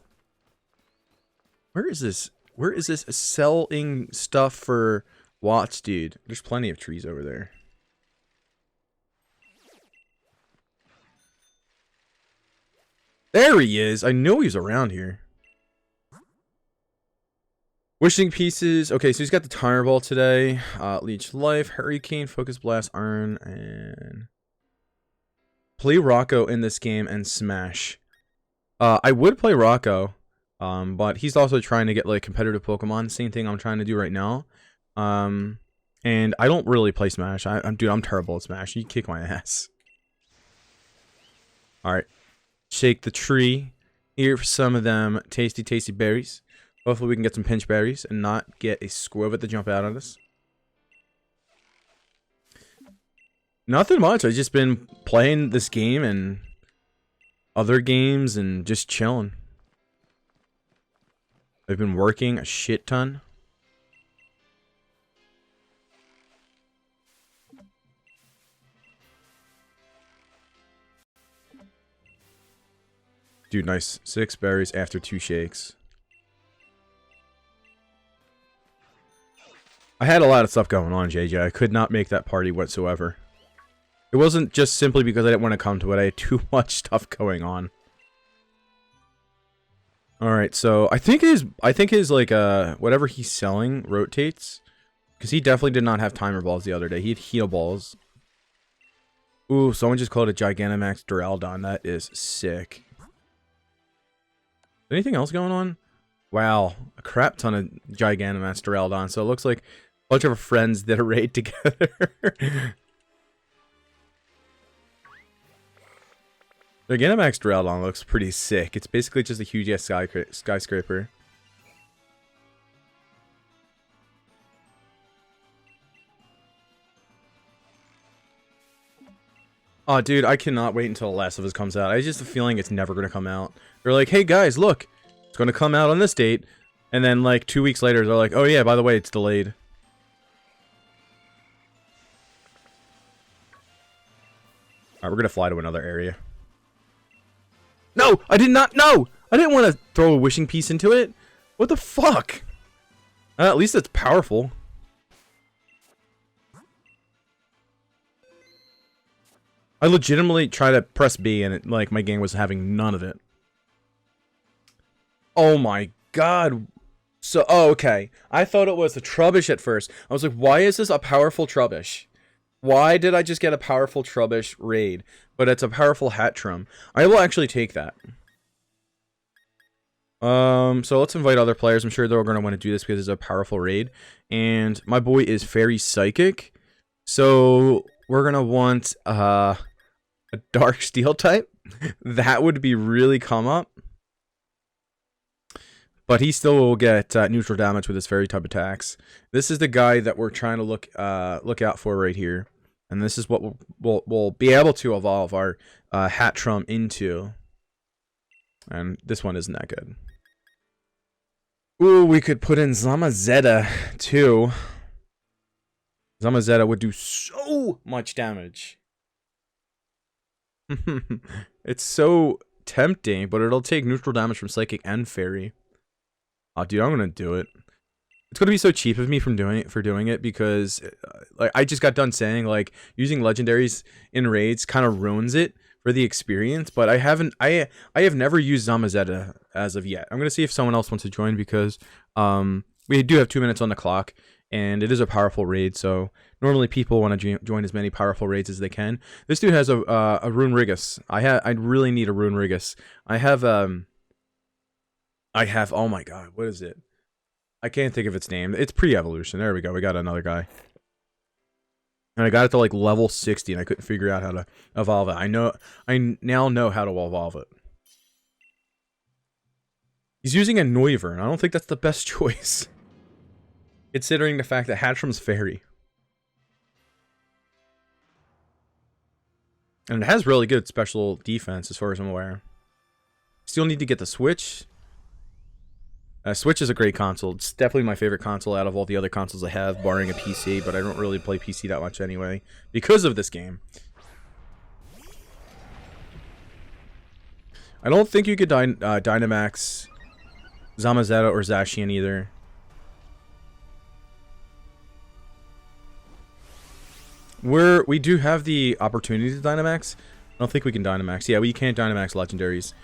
Where is this? Where is this selling stuff for Watts, dude? There's plenty of trees over there. There he is! I know he's around here. Wishing Pieces. Okay, so he's got the Tire Ball today. Leech Life, Hurricane, Focus Blast, Iron, and... Play Rocco in this game and Smash. I would play Rocco, but he's also trying to get like competitive Pokemon. Same thing I'm trying to do right now. And I don't really play Smash. Dude, I'm terrible at Smash. You kick my ass. All right, shake the tree here for some of them tasty, tasty berries. Hopefully we can get some pinch berries and not get a Squirtle to jump out at us. Nothing much. I've just been playing this game and other games and just chilling. I've been working a shit ton. Dude, nice. 6 berries after 2 shakes. I had a lot of stuff going on, JJ. I could not make that party whatsoever. It wasn't just simply because I didn't want to come to it. I had too much stuff going on. Alright, so I think his like whatever he's selling rotates. Because he definitely did not have Timer Balls the other day. He had Heal Balls. Ooh, someone just called it Gigantamax Duraludon. That is sick. Anything else going on? Wow, a crap ton of Gigantamax Duraludon. So it looks like a bunch of our friends did a raid together. The Gigantamax Duraludon looks pretty sick. It's basically just a huge-ass skyscraper. Oh, dude, I cannot wait until Last of Us comes out. I just have a feeling it's never going to come out. They're like, hey, guys, look. It's going to come out on this date. And then, like, 2 weeks later, they're like, oh, yeah, by the way, it's delayed. Alright, we're going to fly to another area. No! I did not know! I didn't want to throw a wishing piece into it. What the fuck? At least it's powerful. I legitimately tried to press B and it, like, my game was having none of it. Oh my god. So, oh, okay. I thought it was a Trubbish at first. I was like, why is this a powerful Trubbish? Why did I just get a powerful Trubbish raid? But it's a powerful Hatchrim. I will actually take that. So let's invite other players. I'm sure they're going to want to do this because it's a powerful raid. And my boy is very psychic. So we're going to want a Dark Steel type. That would be really come up. But he still will get neutral damage with his fairy type attacks. This is the guy that we're trying to look out for right here. And this is what we'll be able to evolve our Hatchram into. And this one isn't that good. Ooh, we could put in Zamazenta too. Zamazenta would do so much damage. It's so tempting, but it'll take neutral damage from Psychic and Fairy. Oh, dude, I'm gonna do it. It's gonna be so cheap of me from doing it because, like, I just got done saying like using legendaries in raids kind of ruins it for the experience. But I have never used Zamazenta as of yet. I'm gonna see if someone else wants to join because we do have 2 minutes on the clock. And it is a powerful raid, so normally people want to join as many powerful raids as they can. This dude has a Rune Rigus. I really need a Rune Rigus. I have oh my god, what is it? I can't think of its name. It's pre-evolution. There we go. We got another guy. And I got it to like level 60 and I couldn't figure out how to evolve it. I now know how to evolve it. He's using a Noivern. I don't think that's the best choice. Considering the fact that Hatchram's Fairy. And it has really good special defense as far as I'm aware. Still need to get the Switch. Switch is a great console. It's definitely my favorite console out of all the other consoles I have, barring a PC, but I don't really play PC that much anyway, because of this game. I don't think you could Dynamax Zamazenta or Zacian either. We do have the opportunity to Dynamax. I don't think we can Dynamax. Yeah, we can't Dynamax legendaries.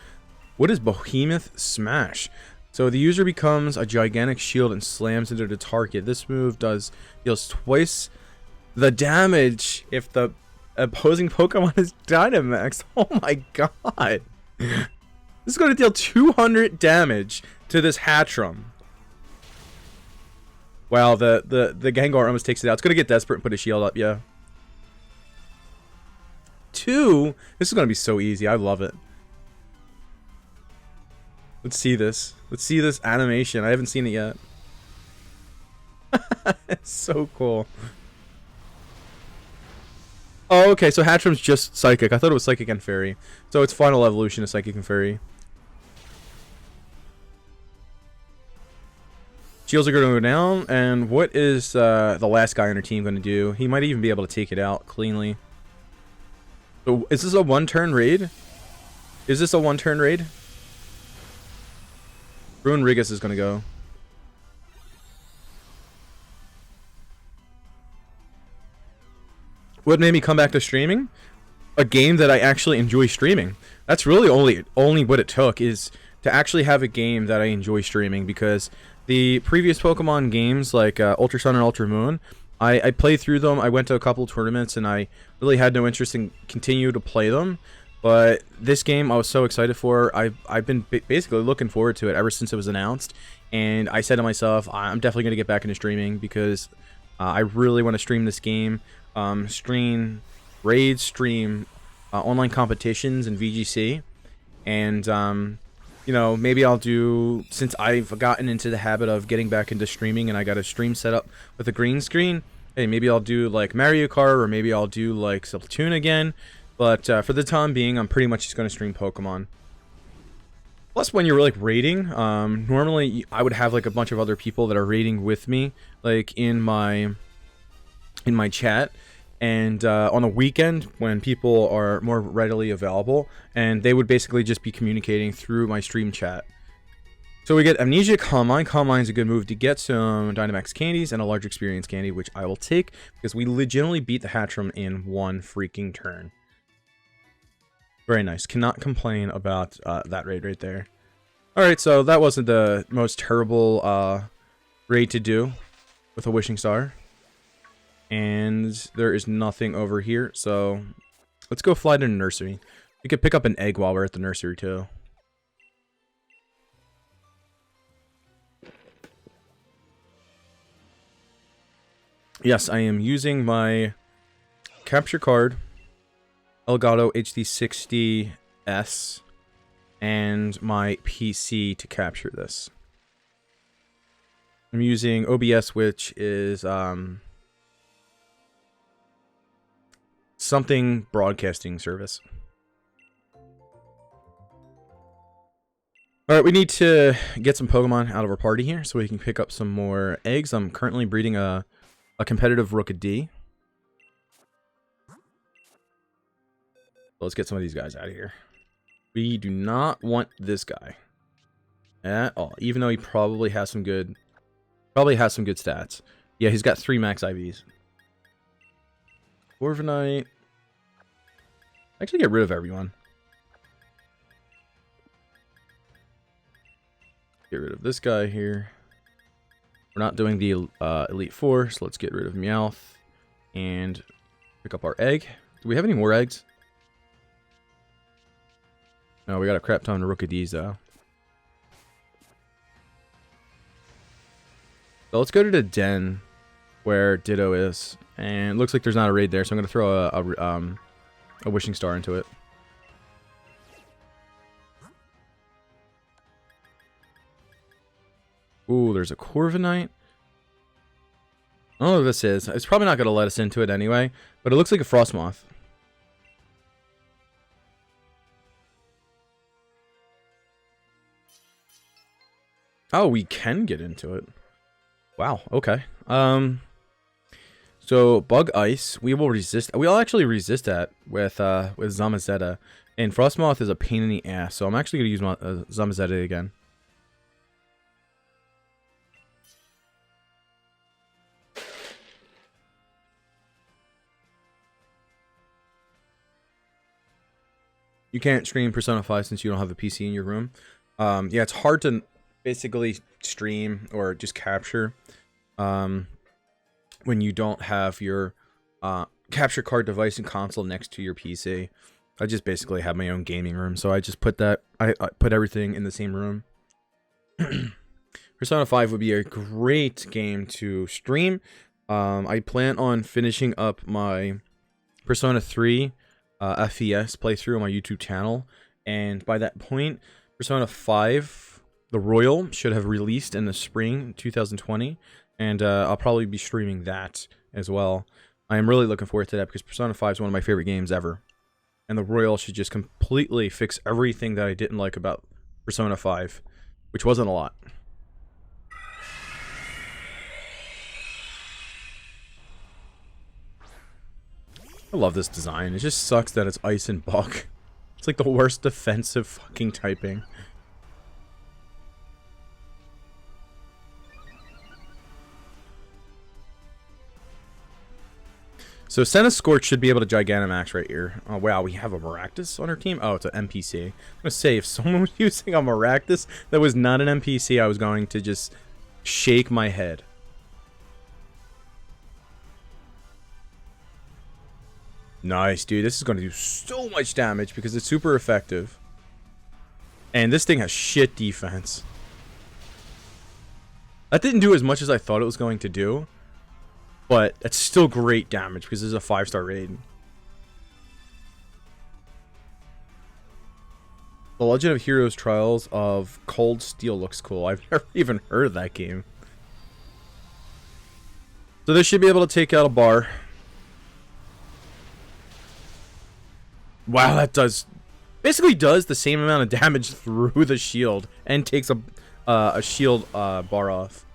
What is Behemoth Smash? So the user becomes a gigantic shield and slams into the target. This move deals twice the damage if the opposing Pokemon is Dynamaxed. Oh my god. This is going to deal 200 damage to this Hatchram. Wow, the Gengar almost takes it out. It's going to get desperate and put a shield up, yeah. 2? This is going to be so easy. I love it. Let's see this. Let's see this animation. I haven't seen it yet. It's so cool. Oh, okay. So Hatchram's just Psychic. I thought it was Psychic and Fairy. So its final evolution is Psychic and Fairy. Shields are going to go down. And what is the last guy on our team going to do? He might even be able to take it out cleanly. So is this a one-turn raid? Is this a one-turn raid? Rune Rigus is going to go. What made me come back to streaming? A game that I actually enjoy streaming. That's really only what it took, is to actually have a game that I enjoy streaming, because the previous Pokemon games like Ultra Sun and Ultra Moon, I played through them. I went to a couple tournaments and I really had no interest in continue to play them. But this game I was so excited for. I've been basically looking forward to it ever since it was announced. And I said to myself, I'm definitely going to get back into streaming because I really want to stream this game. Stream raids, stream online competitions and VGC. And, you know, maybe I'll do, since I've gotten into the habit of getting back into streaming and I got a stream set up with a green screen, hey, maybe I'll do like Mario Kart, or maybe I'll do like Splatoon again. But for the time being, I'm pretty much just going to stream Pokemon. Plus, when you're like raiding, normally I would have like a bunch of other people that are raiding with me, like in my chat. And on a weekend, when people are more readily available, and they would basically just be communicating through my stream chat. So we get Amnesia Calm Mind. Calm Mind is a good move to get some Dynamax candies and a large experience candy, which I will take because we legitimately beat the Hatchram in one freaking turn. Very nice. Cannot complain about that raid right there. Alright, so that wasn't the most terrible raid to do with a Wishing Star. And there is nothing over here, so let's go fly to the nursery. We could pick up an egg while we're at the nursery, too. Yes, I am using my capture card, Elgato HD60S, and my PC to capture this. I'm using OBS, which is something broadcasting service. Alright, we need to get some Pokemon out of our party here so we can pick up some more eggs. I'm currently breeding a competitive Rookidee. Let's get some of these guys out of here. We do not want this guy at all, even though he probably has some good stats. Yeah, he's got 3 max IVs. Corviknight. Actually, get rid of everyone. Get rid of this guy here. We're not doing the Elite Four, so let's get rid of Meowth and pick up our egg. Do we have any more eggs? No, we got a crap ton of Rookidees though. So let's go to the den where Ditto is, and it looks like there's not a raid there, so I'm gonna throw a wishing star into it. Ooh, there's a Corviknight. I don't know what this is. It's probably not gonna let us into it anyway, but it looks like a Frostmoth. Oh, we can get into it. Wow, okay. So Bug Ice, we will resist. We'll actually resist that with Zamazenta. And Frostmoth is a pain in the ass, so I'm actually gonna use my Zamazenta again. You can't stream Persona 5 since you don't have a PC in your room. Yeah, it's hard to basically stream or just capture when you don't have your capture card device and console next to your PC. I just basically have my own gaming room, so I just put that I put everything in the same room. Persona 5 would be a great game to stream. I plan on finishing up my Persona 3 FES playthrough on my YouTube channel, and by that point, Persona 5, the Royal, should have released in the spring 2020, and I'll probably be streaming that as well. I am really looking forward to that because Persona 5 is one of my favorite games ever, and the Royal should just completely fix everything that I didn't like about Persona 5, which wasn't a lot. I love this design. It just sucks that it's ice and bug. It's like the worst defensive fucking typing. So Centiskorch should be able to Gigantamax right here. Oh wow, we have a Maractus on our team? Oh, it's an NPC. I'm gonna say, if someone was using a Maractus that was not an NPC, I was going to just shake my head. Nice, dude. This is going to do so much damage because it's super effective. And this thing has shit defense. That didn't do as much as I thought it was going to do. But it's still great damage because this is a 5-star raid. The Legend of Heroes Trials of Cold Steel looks cool. I've never even heard of that game. So this should be able to take out a bar. Wow, that basically does the same amount of damage through the shield and takes a shield bar off.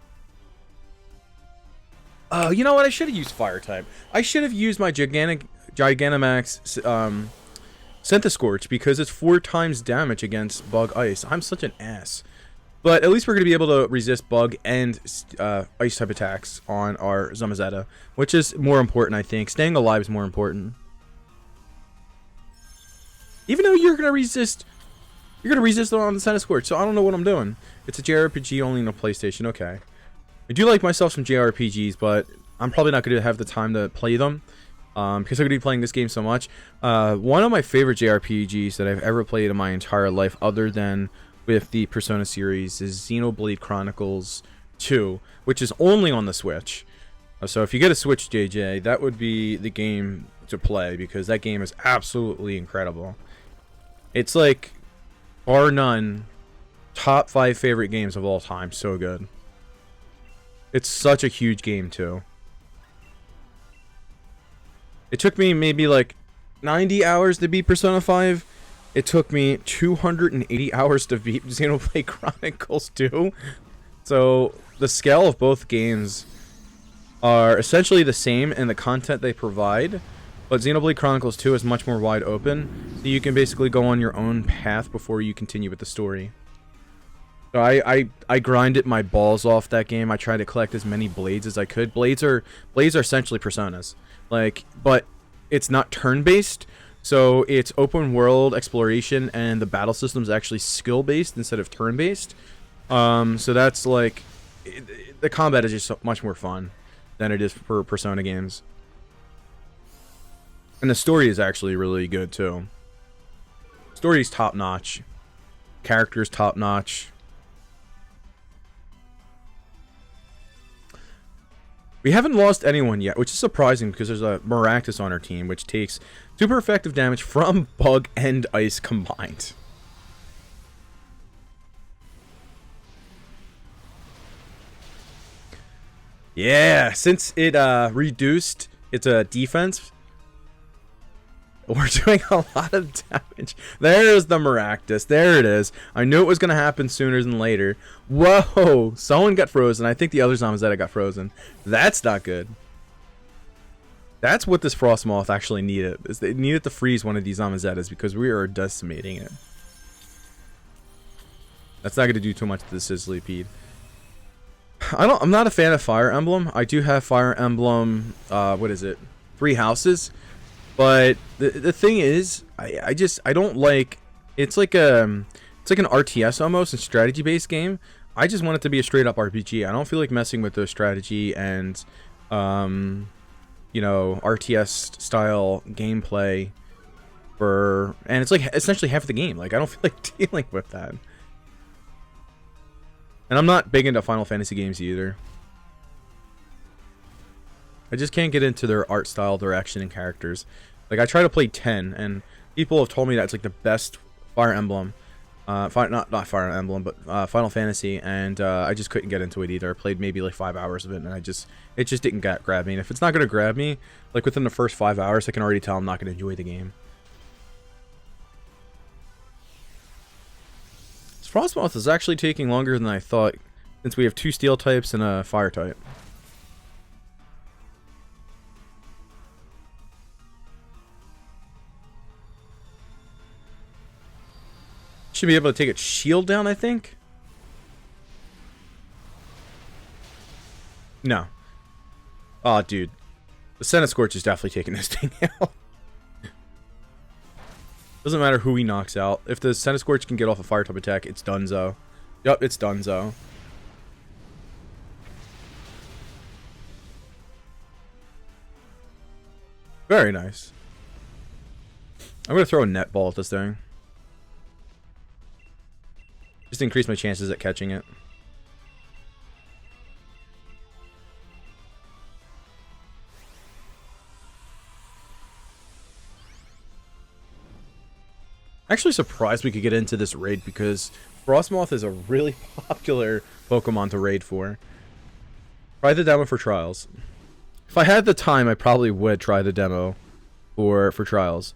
You know what? I should have used Fire type. I should have used my Gigantamax Centiskorch because it's 4 times damage against Bug Ice. I'm such an ass. But at least we're going to be able to resist Bug and Ice type attacks on our Zamazenta, which is more important, I think. Staying alive is more important. Even though you're gonna resist on the Centiskorch, so I don't know what I'm doing. It's a JRPG only on the PlayStation. Okay, I do like myself some JRPGs, but I'm probably not gonna have the time to play them because I'm gonna be playing this game so much. One of my favorite JRPGs that I've ever played in my entire life, other than with the Persona series, is Xenoblade Chronicles 2, which is only on the Switch. So if you get a Switch, JJ, that would be the game to play because that game is absolutely incredible. It's like, bar none, top 5 favorite games of all time. So good. It's such a huge game, too. It took me maybe like 90 hours to beat Persona 5. It took me 280 hours to beat Xenoblade Chronicles 2. So the scale of both games are essentially the same in the content they provide, but Xenoblade Chronicles 2 is much more wide open, so you can basically go on your own path before you continue with the story. So I grinded my balls off that game. I tried to collect as many blades as I could. Blades are essentially personas, like, but it's not turn-based, so it's open world exploration, and the battle system is actually skill-based instead of turn-based. So that's like, the combat is just so much more fun than it is for Persona games. And the story is actually really good too. Story's top notch. Characters top notch. We haven't lost anyone yet, which is surprising because there's a Maractus on our team, which takes super effective damage from bug and ice combined. Yeah, since it reduced its defense, we're doing a lot of damage. There's the Maractus. There it is. I knew it was going to happen sooner than later. Whoa! Someone got frozen. I think the other Zamazenta got frozen. That's not good. That's what this Frostmoth actually needed. Is they needed to freeze one of these Zamazettas because we are decimating it. That's not going to do too much to the Sizzlipede. I'm not a fan of Fire Emblem. I do have Fire Emblem, what is it? 3 Houses. But the thing is, I don't like, it's like an RTS almost, a strategy based game. I just want it to be a straight up RPG. I don't feel like messing with the strategy and you know, RTS style gameplay and it's like essentially half the game. Like, I don't feel like dealing with that. And I'm not big into Final Fantasy games either. I just can't get into their art style, direction, and characters. Like, I try to play 10, and people have told me that it's like the best Fire Emblem. Not Fire Emblem, but Final Fantasy, and I just couldn't get into it either. I played maybe like 5 hours of it, and it just didn't grab me. And if it's not gonna grab me, like within the first 5 hours, I can already tell I'm not gonna enjoy the game. Frostmoth is actually taking longer than I thought, since we have 2 steel types and a fire type. Should be able to take its shield down, I think. No. Oh, dude. The Centiskorch is definitely taking this thing out. Doesn't matter who he knocks out. If the Centiskorch can get off a fire type attack, it's donezo. Yup, it's donezo. Very nice. I'm gonna throw a net ball at this thing. Just to increase my chances at catching it. Actually surprised we could get into this raid because Frostmoth is a really popular Pokemon to raid for. Try the demo for Trials. If I had the time, I probably would try the demo for Trials.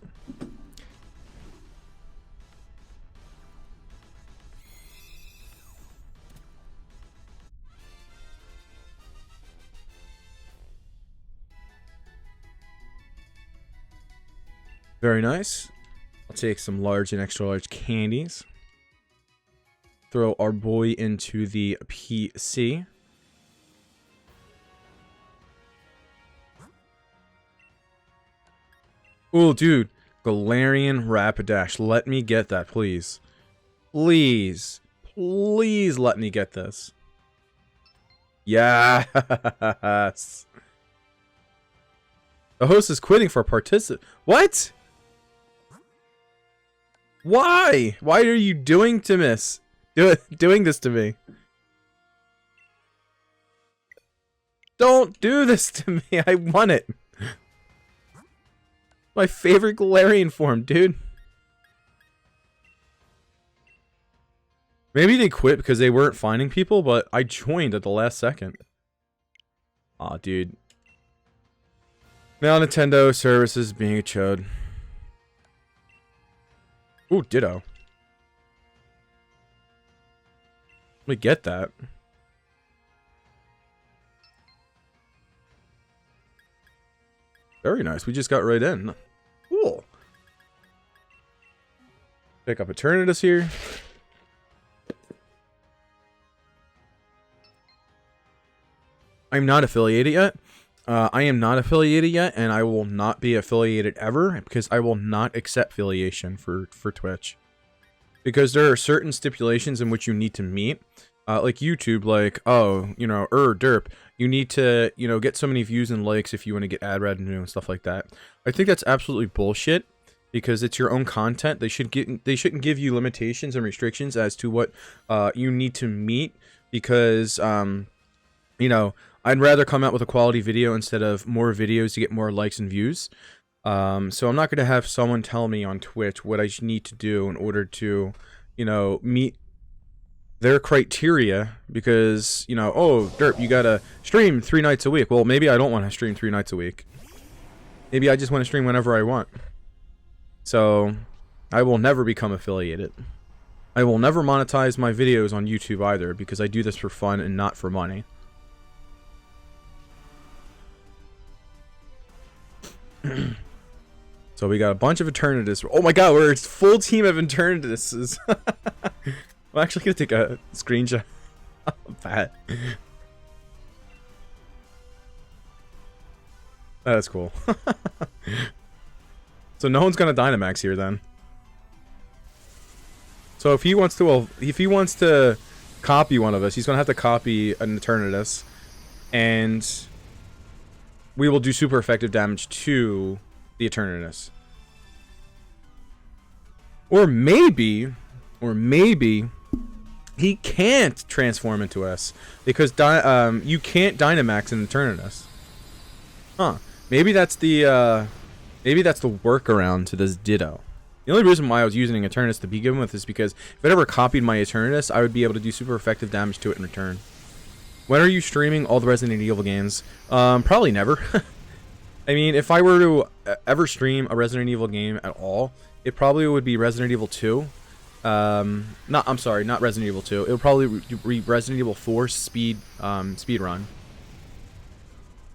Very nice. I'll take some large and extra large candies. Throw our boy into the PC. Oh, dude. Galarian Rapidash. Let me get that, please. Please. Please let me get this. Yes. The host is quitting for participant. What? Why? Why are you doing to miss? Doing this to me? Don't do this to me. I want it. My favorite Galarian form, dude. Maybe they quit because they weren't finding people, but I joined at the last second. Aw, dude. Now Nintendo services being a chode. Ooh, ditto. Let me get that. Very nice. We just got right in. Cool. Pick up Eternatus here. I'm not affiliated yet. I am not affiliated yet, and I will not be affiliated ever because I will not accept affiliation for Twitch. Because there are certain stipulations in which you need to meet. Like YouTube, like, oh, you know, derp, you need to, you know, get so many views and likes if you want to get ad revenue and stuff like that. I think that's absolutely bullshit because it's your own content. They shouldn't give you limitations and restrictions as to what you need to meet because, you know, I'd rather come out with a quality video instead of more videos to get more likes and views. So I'm not going to have someone tell me on Twitch what I need to do in order to, you know, meet their criteria because, you know, oh, derp, you gotta stream 3 nights a week. Well, maybe I don't want to stream 3 nights a week. Maybe I just want to stream whenever I want. So I will never become affiliated. I will never monetize my videos on YouTube either because I do this for fun and not for money. So we got a bunch of Eternatus. Oh my god, we're a full team of Eternatuses. I'm actually gonna take a screenshot of that. That is cool. So no one's gonna Dynamax here then. So if he wants to copy one of us, he's gonna have to copy an Eternatus, and we will do super effective damage to the Eternatus. Or maybe he can't transform into us because you can't Dynamax in Eternatus. Huh? Maybe that's the workaround to this Ditto. The only reason why I was using Eternatus to begin with is because if it ever copied my Eternatus, I would be able to do super effective damage to it in return. When are you streaming all the Resident Evil games? Probably never. I mean, if I were to ever stream a Resident Evil game at all, it probably would be Resident Evil 2. I'm sorry, not Resident Evil 2. It would probably be Resident Evil 4 speed run.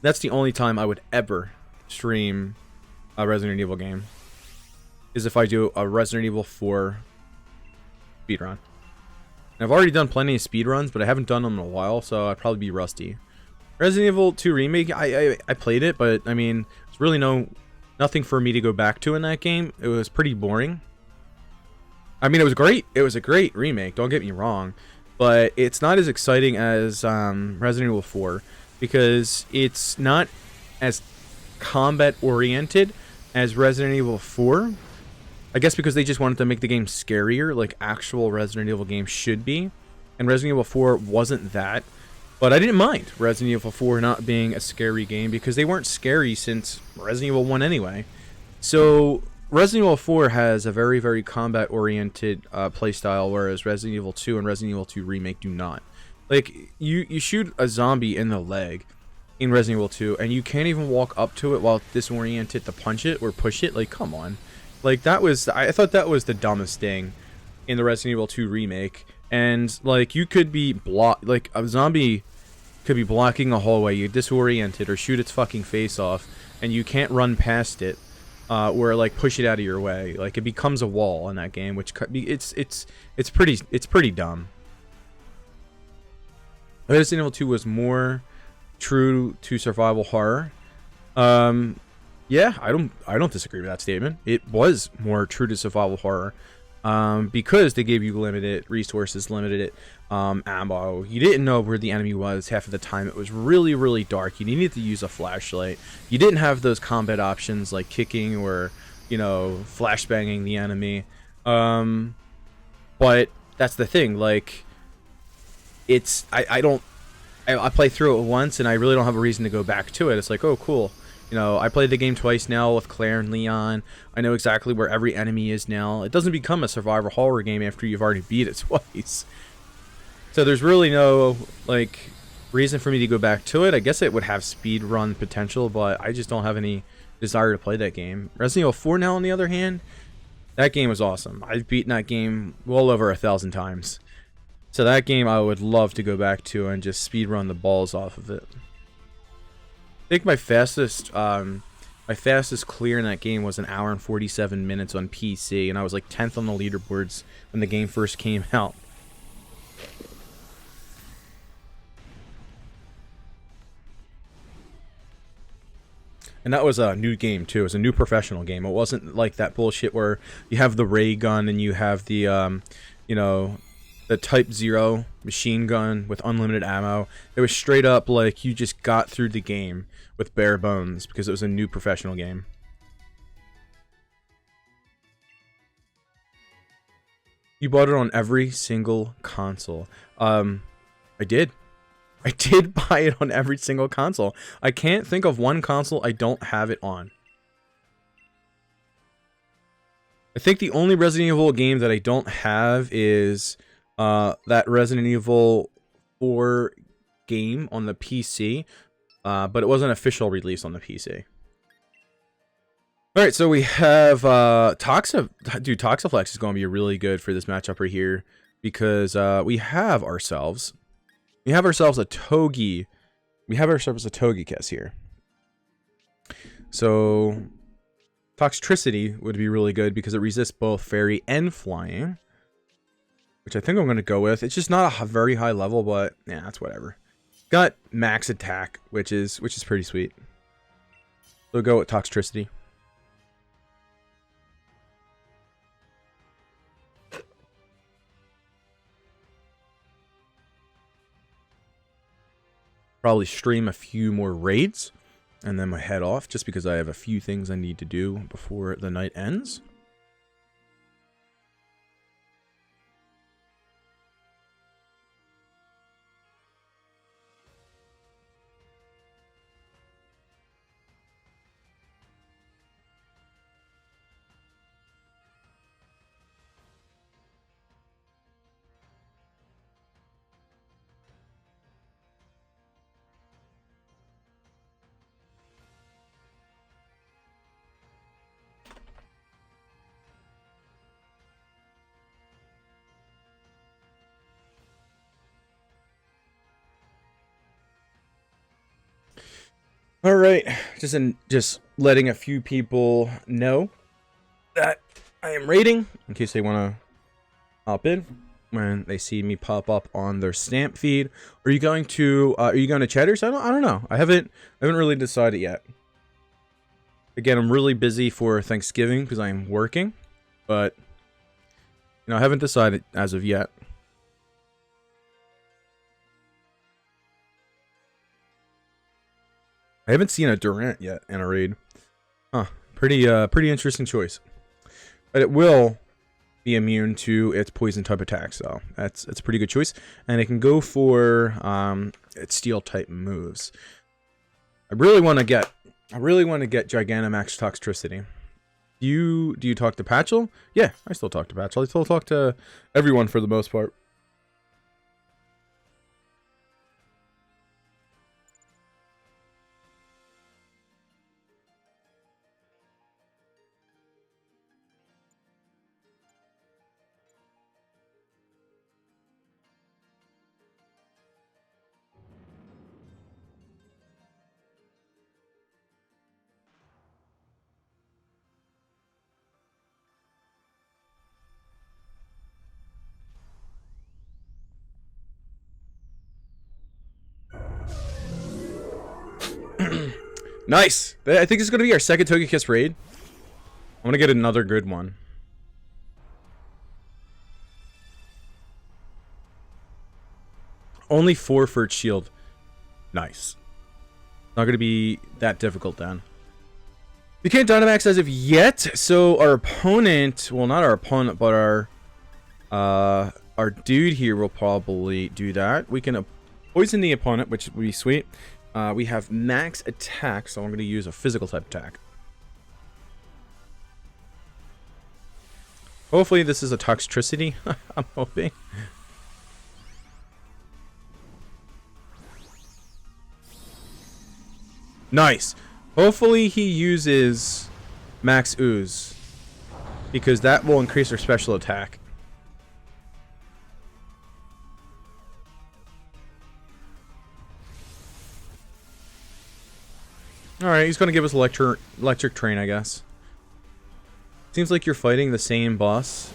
That's the only time I would ever stream a Resident Evil game. Is if I do a Resident Evil 4 speedrun. I've already done plenty of speedruns, but I haven't done them in a while, so I'd probably be rusty. Resident Evil 2 Remake, I played it, but I mean, it's really nothing for me to go back to in that game. It was pretty boring. I mean, it was great. It was a great remake, don't get me wrong, but it's not as exciting as Resident Evil 4 because it's not as combat oriented as Resident Evil 4. I guess because they just wanted to make the game scarier, like actual Resident Evil games should be. And Resident Evil 4 wasn't that. But I didn't mind Resident Evil 4 not being a scary game because they weren't scary since Resident Evil 1 anyway. So Resident Evil 4 has a very, very combat-oriented playstyle, whereas Resident Evil 2 and Resident Evil 2 Remake do not. Like, you shoot a zombie in the leg in Resident Evil 2, and you can't even walk up to it while disoriented to punch it or push it. Like, come on. Like, I thought that was the dumbest thing in the Resident Evil 2 Remake. And, like, you could be like, a zombie could be blocking a hallway, you disorient it, or shoot its fucking face off, and you can't run past it, or, like, push it out of your way. Like, it becomes a wall in that game, which, it's pretty dumb. Resident Evil 2 was more true to survival horror. Yeah, I don't disagree with that statement. It was more true to survival horror, because they gave you limited resources, limited ammo. You didn't know where the enemy was half of the time. It was really, really dark. You needed to use a flashlight. You didn't have those combat options like kicking or, you know, flashbanging the enemy. But that's the thing. Like, it's I play through it once and I really don't have a reason to go back to it. It's like, oh, cool. You know, I played the game twice now with Claire and Leon. I know exactly where every enemy is now. It doesn't become a survivor horror game after you've already beat it twice. So there's really no, like, reason for me to go back to it. I guess it would have speed run potential, but I just don't have any desire to play that game. Resident Evil 4 now, on the other hand, that game was awesome. I've beaten that game well over 1,000 times. So that game I would love to go back to and just speedrun the balls off of it. I think my fastest clear in that game was 1 hour and 47 minutes on PC, and I was like 10th on the leaderboards when the game first came out. And that was a new game too. It was a new professional game. It wasn't like that bullshit where you have the ray gun and you have the, you know, the Type 0 machine gun with unlimited ammo. It was straight up like you just got through the game with bare bones because it was a new professional game. You bought it on every single console. I did. I did buy it on every single console. I can't think of one console I don't have it on. I think the only Resident Evil game that I don't have is that Resident Evil 4 game on the PC, but it wasn't an official release on the PC. Alright, so we have Toxaflex is going to be really good for this matchup right here because we have ourselves a Togi. We have ourselves a Togekiss here. So Toxtricity would be really good because it resists both fairy and flying, which I think I'm going to go with. It's just not a very high level, but yeah, that's whatever. Got max attack, which is pretty sweet. So we'll go with Toxtricity. Probably stream a few more raids and then my head off just because I have a few things I need to do before the night ends. All right, just letting a few people know that I am raiding in case they want to hop in when they see me pop up on their stamp feed. Are you going to Cheddar's? I don't know. I haven't really decided yet. Again, I'm really busy for Thanksgiving because I'm working, but you know, I haven't decided as of yet. I haven't seen a Durant yet in a raid. Huh. Pretty interesting choice. But it will be immune to its poison type attacks, so that's a pretty good choice. And it can go for its steel type moves. I really want to get Gigantamax Toxtricity. Do you talk to Patchel? Yeah, I still talk to Patchel. I still talk to everyone for the most part. Nice! I think this is going to be our second Togekiss raid. I'm going to get another good one. Only 4 for its shield. Nice. Not going to be that difficult then. We can't Dynamax as of yet, so our opponent, well, not our opponent, but our dude here will probably do that. We can poison the opponent, which would be sweet. We have max attack, so I'm going to use a physical type attack. Hopefully this is a Toxtricity. I'm hoping. Nice. Hopefully he uses Max Ooze, because that will increase their special attack. Alright, he's going to give us electric train, I guess. Seems like you're fighting the same boss.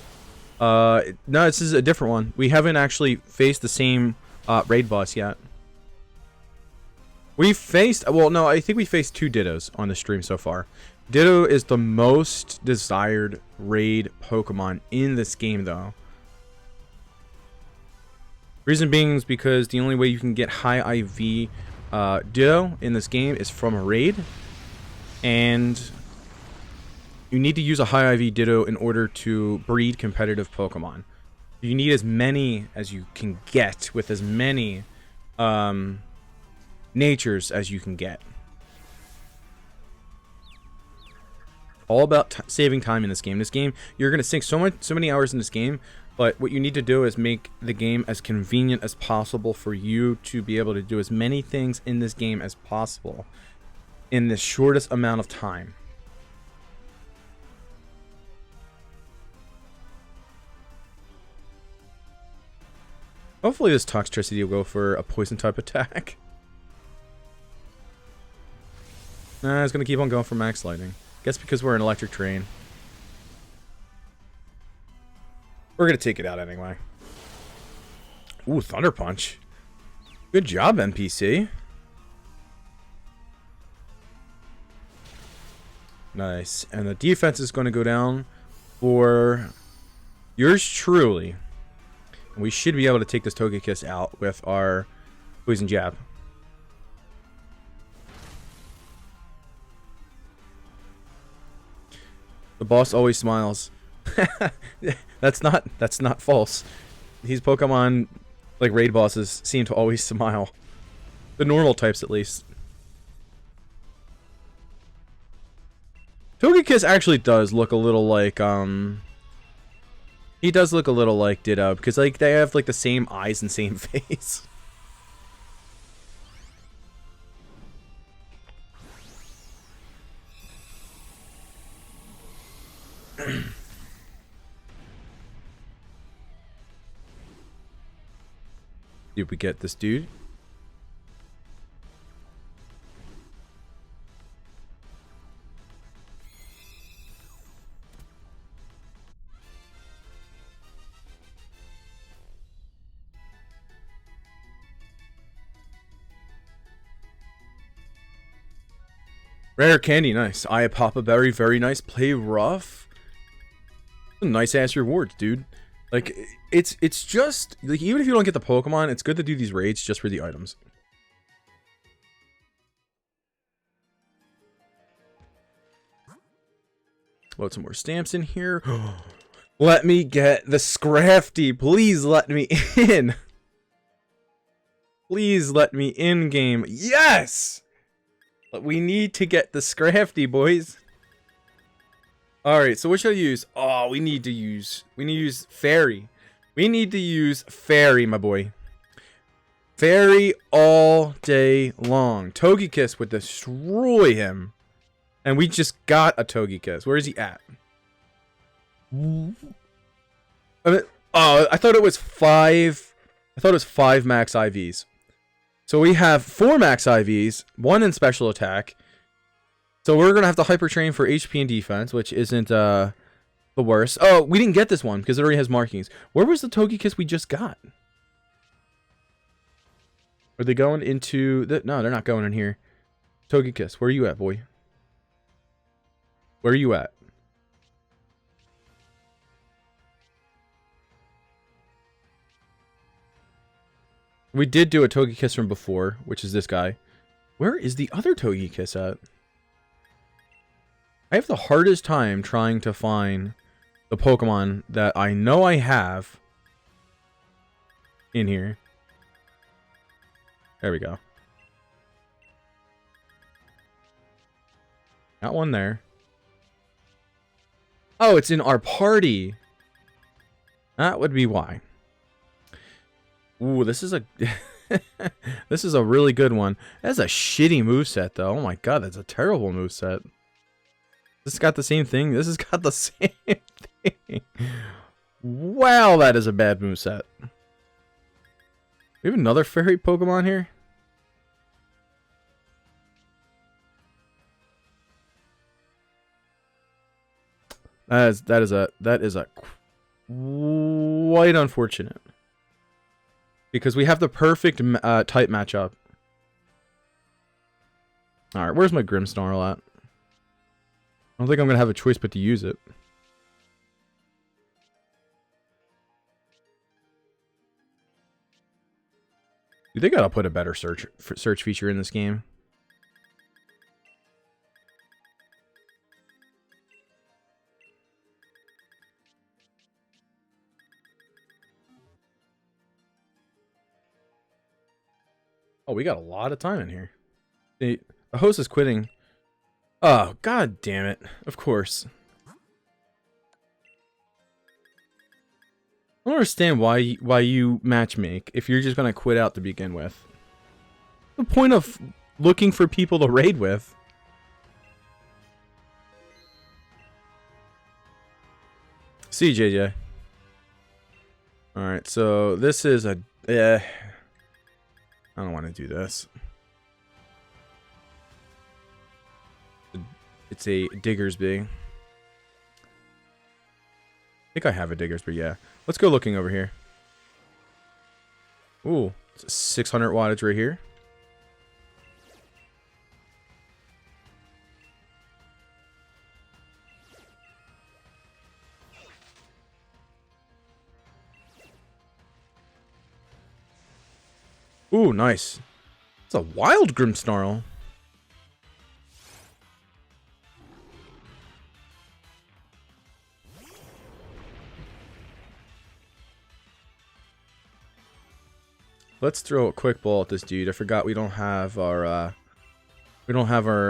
No, this is a different one. We haven't actually faced the same raid boss yet. We faced... Well, no, I think we faced 2 Dittos on the stream so far. Ditto is the most desired raid Pokemon in this game, though. Reason being is because the only way you can get high IV Ditto in this game is from a raid. And you need to use a high IV Ditto in order to breed competitive Pokemon. You need as many as you can get with as many natures as you can get. All about saving time in this game. This game, you're going to sink so many hours in this game, but what you need to do is make the game as convenient as possible for you to be able to do as many things in this game as possible in the shortest amount of time. Hopefully this Toxtricity will go for a poison type attack. Nah, it's going to keep on going for max lightning. Guess because we're an electric train. We're going to take it out anyway. Ooh, Thunder Punch. Good job, NPC. Nice. And the defense is going to go down for yours truly. And we should be able to take this Togekiss out with our Poison Jab. The boss always smiles. That's not false. These Pokemon, like raid bosses, seem to always smile. The normal types, at least. Togekiss actually does look a little like he does look a little like Ditto, because like they have like the same eyes and same face. Did we get this dude? Rare candy, nice. I Papa Berry, very nice. Play rough. Nice ass rewards, dude. Like, it's just like, even if you don't get the Pokemon, it's good to do these raids just for the items. Load some more stamps in here. Let me get the Scrafty. Please let me in. Please let me in, game. Yes! We need to get the Scrafty, boys. Alright, so what should I use? Oh, we need to use Fairy. We need to use Fairy, my boy. Fairy all day long. Togekiss would destroy him. And we just got a Togekiss. Where is he at? I thought it was 5. I thought it was 5 max IVs. So we have 4 max IVs, 1 in special attack. So we're going to have to Hyper Train for HP and defense, which isn't the worst. Oh, we didn't get this one because it already has markings. Where was the Togekiss we just got? Are they going into... No, they're not going in here. Togekiss, where are you at, boy? Where are you at? We did do a Togekiss from before, which is this guy. Where is the other Togekiss at? I have the hardest time trying to find the Pokemon that I know I have in here. There we go. Got one there. Oh, it's in our party. That would be why. Ooh, this is a This is a really good one. That's a shitty moveset, though. Oh my god, that's a terrible moveset. This has got the same thing. This has got the same thing. Wow, that is a bad moveset. We have another fairy Pokemon here? That is a quite unfortunate. Because we have the perfect type matchup. Alright, where's my Grimmsnarl at? I don't think I'm going to have a choice but to use it. You think I'll put a better search feature in this game? Oh, we got a lot of time in here. The host is quitting. Oh, god damn it. Of course. I don't understand why you matchmake if you're just gonna quit out to begin with. The point of looking for people to raid with. See, JJ. Alright, so this is a... I don't want to do this. It's a Diggersby. I think I have a Diggersby, yeah. Let's go looking over here. Ooh, it's a 600 wattage right here. Ooh, nice. It's a wild Grimmsnarl. Let's throw a quick ball at this dude. I forgot we don't have our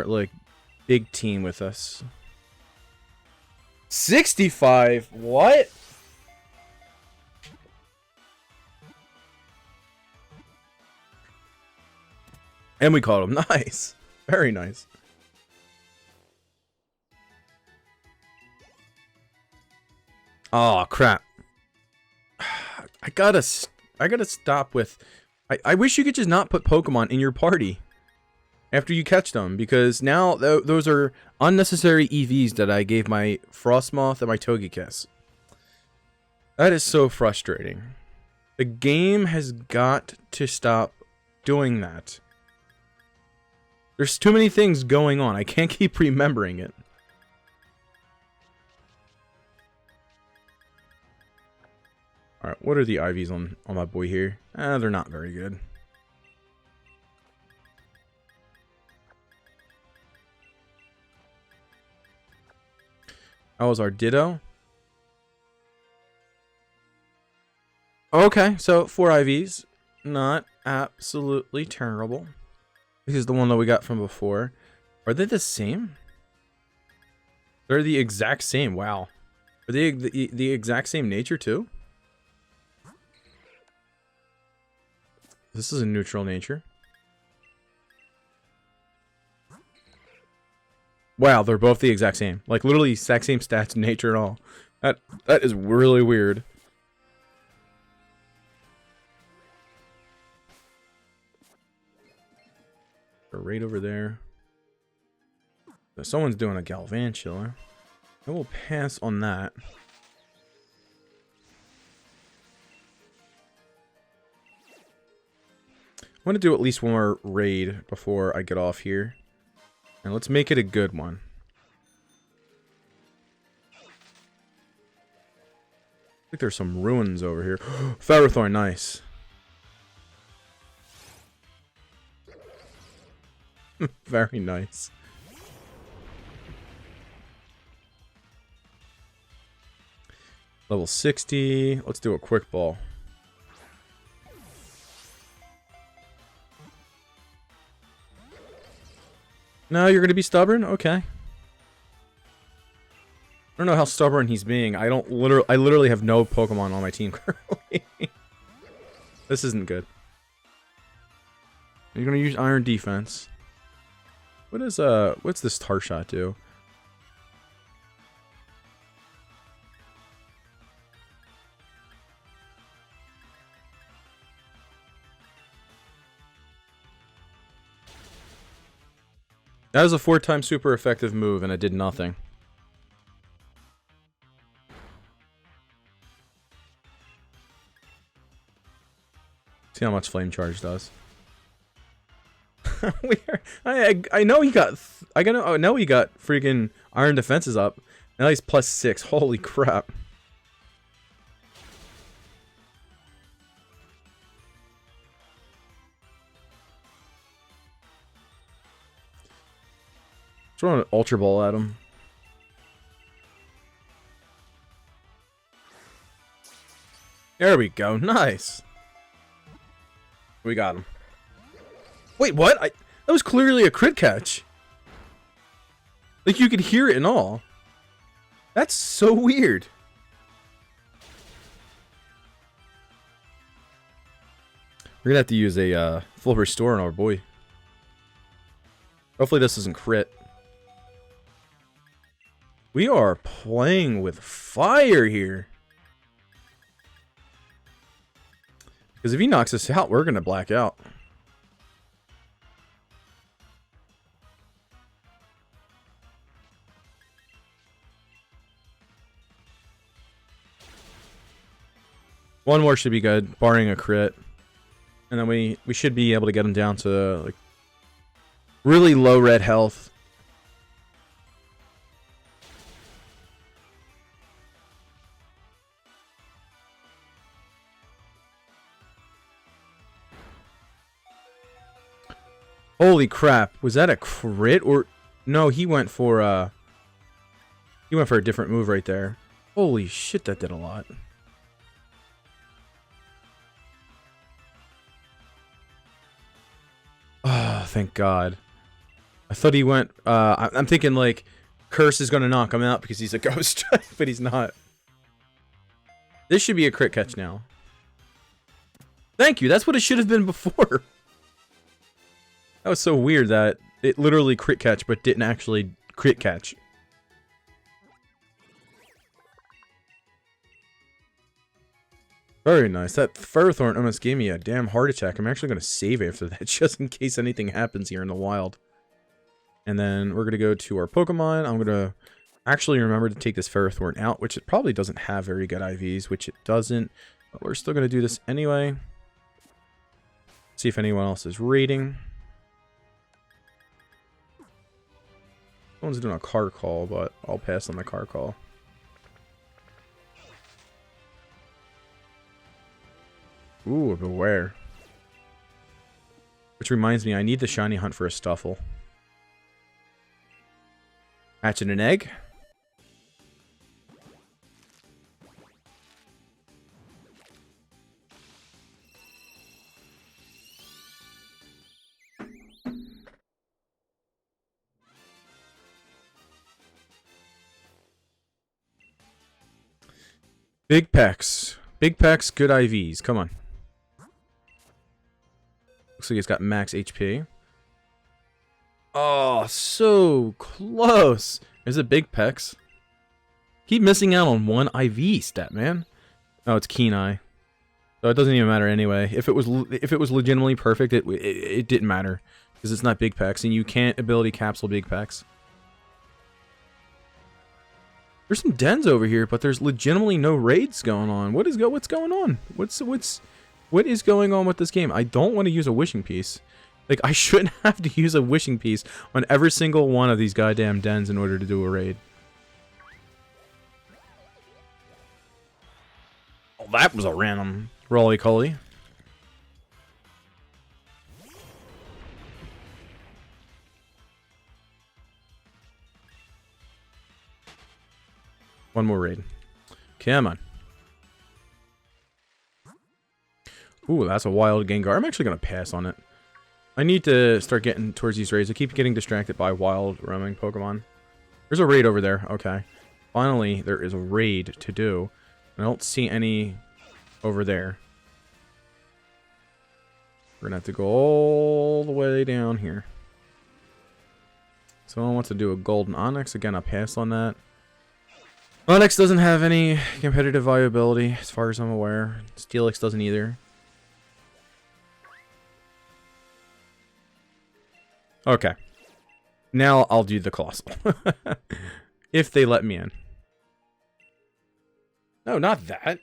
like big team with us. 65? What? And we caught him. Nice. Very nice. Oh, crap. I gotta stop with... I wish you could just not put Pokemon in your party after you catch them, because now those are unnecessary EVs that I gave my Frostmoth and my Togekiss. That is so frustrating. The game has got to stop doing that. There's too many things going on. I can't keep remembering it. Alright, what are the IVs on my boy here? They're not very good. How was our Ditto? Okay, so 4 IVs. Not absolutely terrible. This is the one that we got from before. Are they the same? They're the exact same. Wow. Are they the exact same nature too? This is a neutral nature. Wow, they're both the exact same. Like literally exact same stats, nature and all. That is really weird. Right over there. So someone's doing a Galvantula. I will pass on that. I want to do at least one more raid before I get off here. And let's make it a good one. I think there's some ruins over here. Ferrothorn, nice. Very nice. Level 60. Let's do a quick ball. No, you're going to be stubborn? Okay. I don't know how stubborn he's being. I literally have no Pokemon on my team currently. This isn't good. You're gonna use Iron Defense. What is what's this Tar Shot do? That was a 4-time super effective move, and it did nothing. See how much Flame Charge does. I know he got. I know he got freaking Iron Defenses up. Now he's +6. Holy crap! Throw an Ultra Ball at him. There we go. Nice. We got him. Wait, what? That was clearly a crit catch. Like, you could hear it and all. That's so weird. We're gonna have to use a full restore on our boy. Hopefully this isn't crit. We are playing with fire here. Because if he knocks us out, we're gonna black out. One more should be good, barring a crit. And then we should be able to get him down to like really low red health. Holy crap, was that a crit or no, he went for a different move right there. Holy shit, that did a lot. Oh, thank God. I thought he went I'm thinking like Curse is gonna knock him out because he's a ghost, but he's not. This should be a crit catch now. Thank you, that's what it should have been before. That was so weird that it literally crit catch, but didn't actually crit catch. Very nice. That Ferrothorn almost gave me a damn heart attack. I'm actually going to save after that, just in case anything happens here in the wild. And then we're going to go to our Pokemon. I'm going to actually remember to take this Ferrothorn out, which it probably doesn't have very good IVs, which it doesn't. But we're still going to do this anyway. See if anyone else is raiding. Someone's doing a car call, but I'll pass on the car call. Ooh, Beware. Which reminds me, I need the shiny hunt for a Stuffle. Hatching an egg. Big Pecs. Big Pecs, good IVs. Come on. Looks like he's got max HP. Oh, so close. Is it Big Pecs? Keep missing out on one IV stat, man. Oh, it's Keen Eye. So it doesn't even matter anyway. If it was legitimately perfect, it didn't matter because it's not Big Pecs, and you can't ability capsule Big Pecs. There's some dens over here, but there's legitimately no raids going on. What's going on? What is going on with this game? I don't want to use a wishing piece. Like, I shouldn't have to use a wishing piece on every single one of these goddamn dens in order to do a raid. Oh, that was a random roly-coly. One more raid. Come on. Ooh, that's a wild Gengar. I'm actually going to pass on it. I need to start getting towards these raids. I keep getting distracted by wild roaming Pokemon. There's a raid over there. Okay. Finally, there is a raid to do. I don't see any over there. We're gonna have to go all the way down here. Someone wants to do a golden Onyx. Again, I passed on that. Onyx doesn't have any competitive viability, as far as I'm aware. Steelix doesn't either. Okay. Now I'll do the Colossal. If they let me in. No, not that.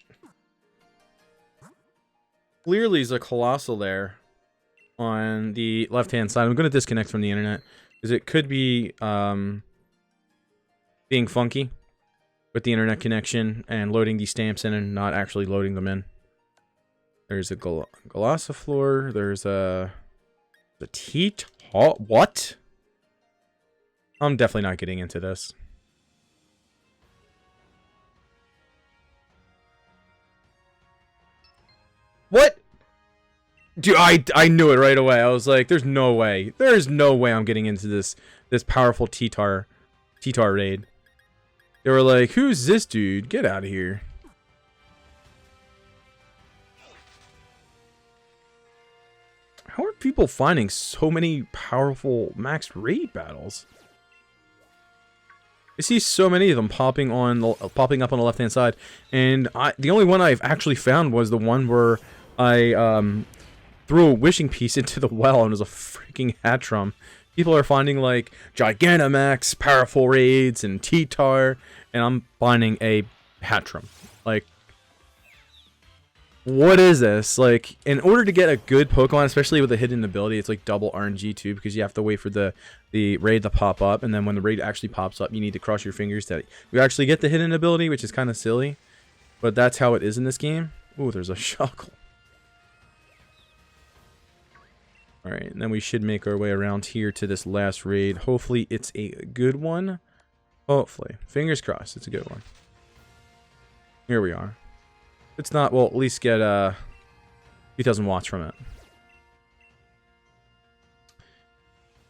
Clearly there's a Colossal there on the left-hand side. I'm going to disconnect from the internet because it could be being funky with the internet connection and loading these stamps in and not actually loading them in. There's a Golisophlore. There's a what? I'm definitely not getting into this. What? Dude, I knew it right away. I was like, there's no way. There's no way I'm getting into this powerful T-Tar raid. They were like, who's this dude? Get out of here. How are people finding so many powerful maxed raid battles? I see so many of them popping up on the left-hand side, and the only one I've actually found was the one where I threw a wishing piece into the well and it was a freaking Hatchrum. People are finding like Gigantamax, powerful raids, and T-Tar, and I'm finding a Hatchrum. Like, what is this? Like, in order to get a good Pokemon, especially with a hidden ability, it's like double RNG too, because you have to wait for the raid to pop up, and then when the raid actually pops up, you need to cross your fingers that you actually get the hidden ability, which is kind of silly, but that's how it is in this game. Ooh, there's a Shuckle. Alright, and then we should make our way around here to this last raid. Hopefully it's a good one. Hopefully. Fingers crossed, it's a good one. Here we are. If it's not, we'll at least get 2,000 watts from it.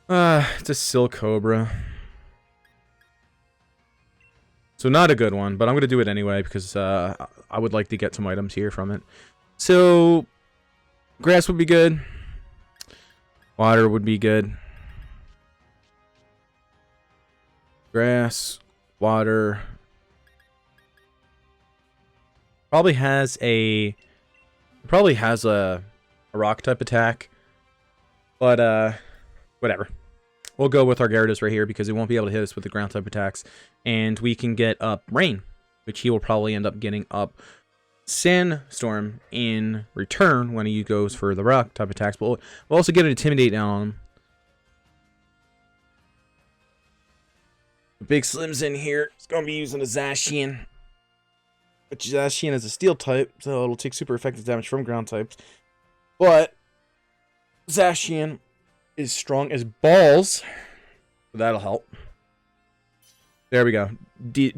It's a Silcobra. So not a good one, but I'm going to do it anyway because I would like to get some items here from it. So, grass would be good. Water would be good. Grass, water. Probably has a rock type attack. But whatever. We'll go with our Gyarados right here because it won't be able to hit us with the ground type attacks. And we can get up Rain, which he will probably end up getting up Sandstorm in return when he goes for the rock type attacks. But we'll also get an Intimidate down on him. The Big Slim's in here. It's going to be using a Zacian. But Zacian is a steel type, so it'll take super effective damage from ground types. But Zacian is strong as balls. So that'll help. There we go.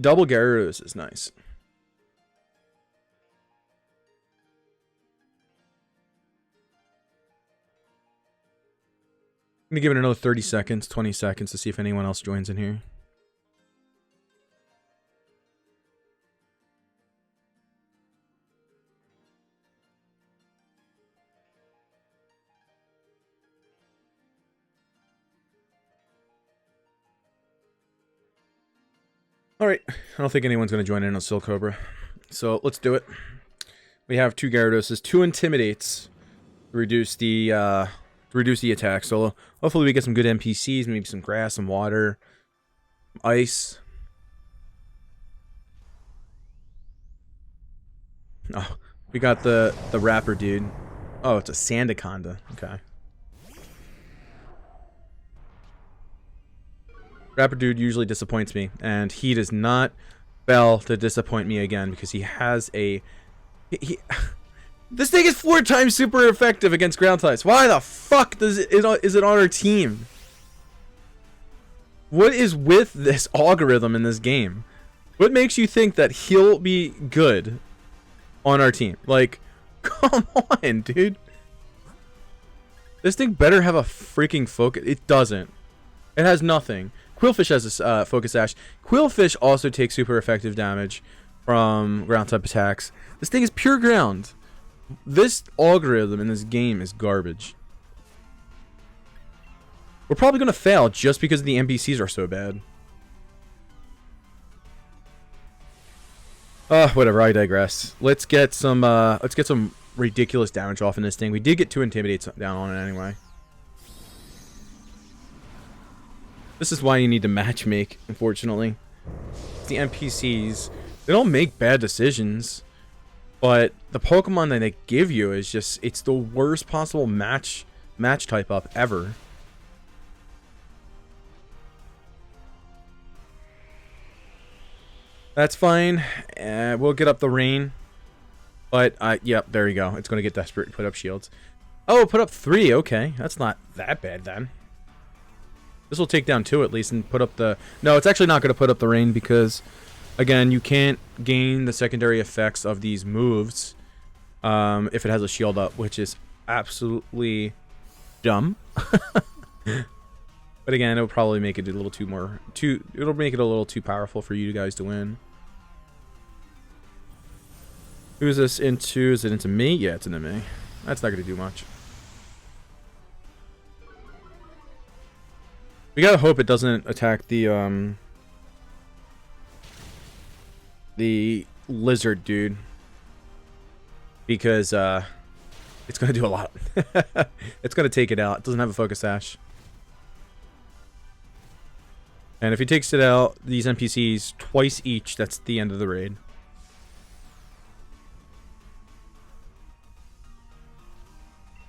Double Gyarados is nice. I'm going to give it another 30 seconds, 20 seconds to see if anyone else joins in here. Alright, I don't think anyone's going to join in on Silcobra. So let's do it. We have 2 Gyaradoses, 2 Intimidates to reduce the attack. So hopefully we get some good NPCs, maybe some grass, some water, ice. Oh, we got the Rapper dude. Oh, it's a Sandaconda. Okay. Rapper dude usually disappoints me, and he does not fail to disappoint me again because he has a... This thing is 4 times super effective against ground types. Why the fuck is it on our team? What is with this algorithm in this game? What makes you think that he'll be good on our team? Like, come on, dude. This thing better have a freaking focus. It doesn't. It has nothing. Quillfish has a Focus Sash. Quillfish also takes super effective damage from ground type attacks. This thing is pure ground. This algorithm in this game is garbage. We're probably going to fail just because the NPCs are so bad. Whatever, I digress. Let's get some ridiculous damage off in this thing. We did get 2 intimidates down on it anyway. This is why you need to matchmake, unfortunately. The NPCs, they don't make bad decisions, but the Pokemon that they give you is just, it's the worst possible match type up ever. That's fine. We'll get up the rain. But, yep, there you go. It's going to get desperate and put up shields. Oh, put up 3. Okay. That's not that bad, then. This will take down 2 at least and put up the... No, it's actually not going to put up the rain because, again, you can't gain the secondary effects of these moves if it has a shield up, which is absolutely dumb. But again, it'll probably make it a little it'll make it a little too powerful for you guys to win. Who is this into? Is it into me? Yeah, it's into me. That's not going to do much. We gotta hope it doesn't attack the lizard dude. Because, it's gonna do a lot. It's gonna take it out. It doesn't have a focus sash. And if he takes it out, these NPCs, twice each, that's the end of the raid.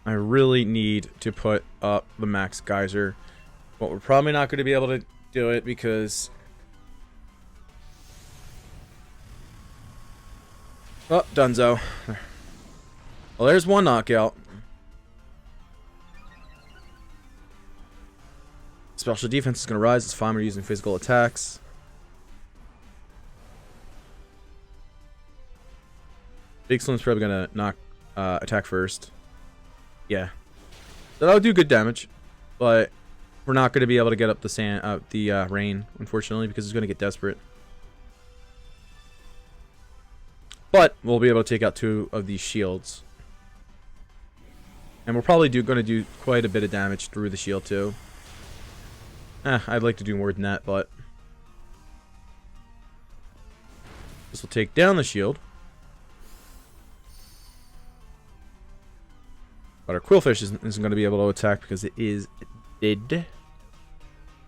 I really need to put up the max geyser. But we're probably not going to be able to do it because... Oh, Dunzo. Well, there's one knockout. Special defense is going to rise. It's fine. We're using physical attacks. Big Slim's probably going to knock attack first. Yeah. So that'll do good damage. But we're not going to be able to get up the rain, unfortunately, because it's going to get desperate. But we'll be able to take out 2 of these shields. And we're probably going to do quite a bit of damage through the shield, too. I'd like to do more than that, but... This will take down the shield. But our Quillfish isn't going to be able to attack because it is dead.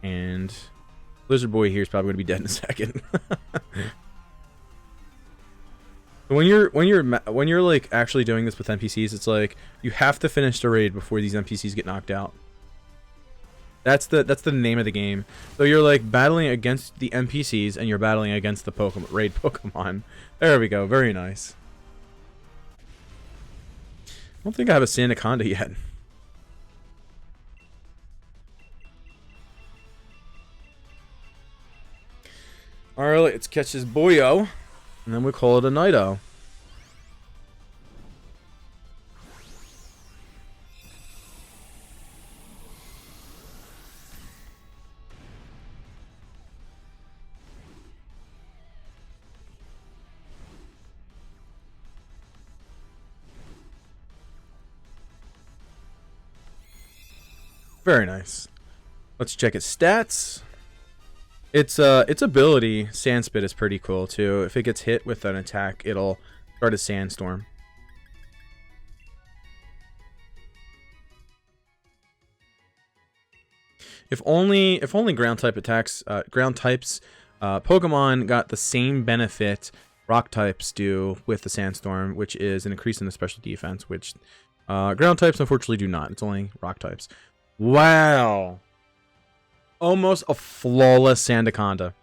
And Lizard Boy here is probably going to be dead in a second. when you're like actually doing this with NPCs, it's like you have to finish the raid before these NPCs get knocked out. That's the name of the game. So you're like battling against the NPCs and you're battling against the raid Pokemon. There we go. Very nice. I don't think I have a Sandaconda yet. Alright, let's catch this boyo, and then we call it a nighto. Very nice. Let's check its stats. Its ability, Sandspit, is pretty cool too. If it gets hit with an attack, it'll start a sandstorm. If only ground type attacks, ground types, Pokemon got the same benefit rock types do with the sandstorm, which is an increase in the special defense, which ground types unfortunately do not. It's only rock types. Wow. Almost a flawless Sandaconda.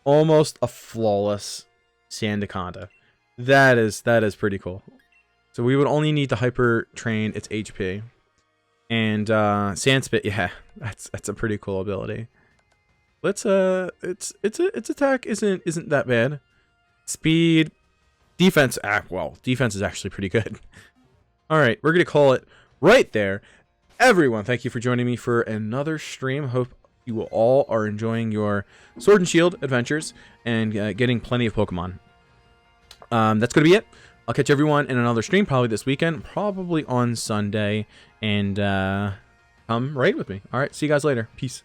Almost a flawless Sandaconda. That is pretty cool. So we would only need to hyper train its HP. And Sandspit, yeah, that's a pretty cool ability. Let's its attack isn't that bad. Speed, defense, defense is actually pretty good. All right, we're gonna call it right there. Everyone, thank you for joining me for another stream. Hope you all are enjoying your Sword and Shield adventures and getting plenty of Pokemon. That's going to be it. I'll catch everyone in another stream, probably this weekend, probably on Sunday, and come raid with me. All right, see you guys later. Peace.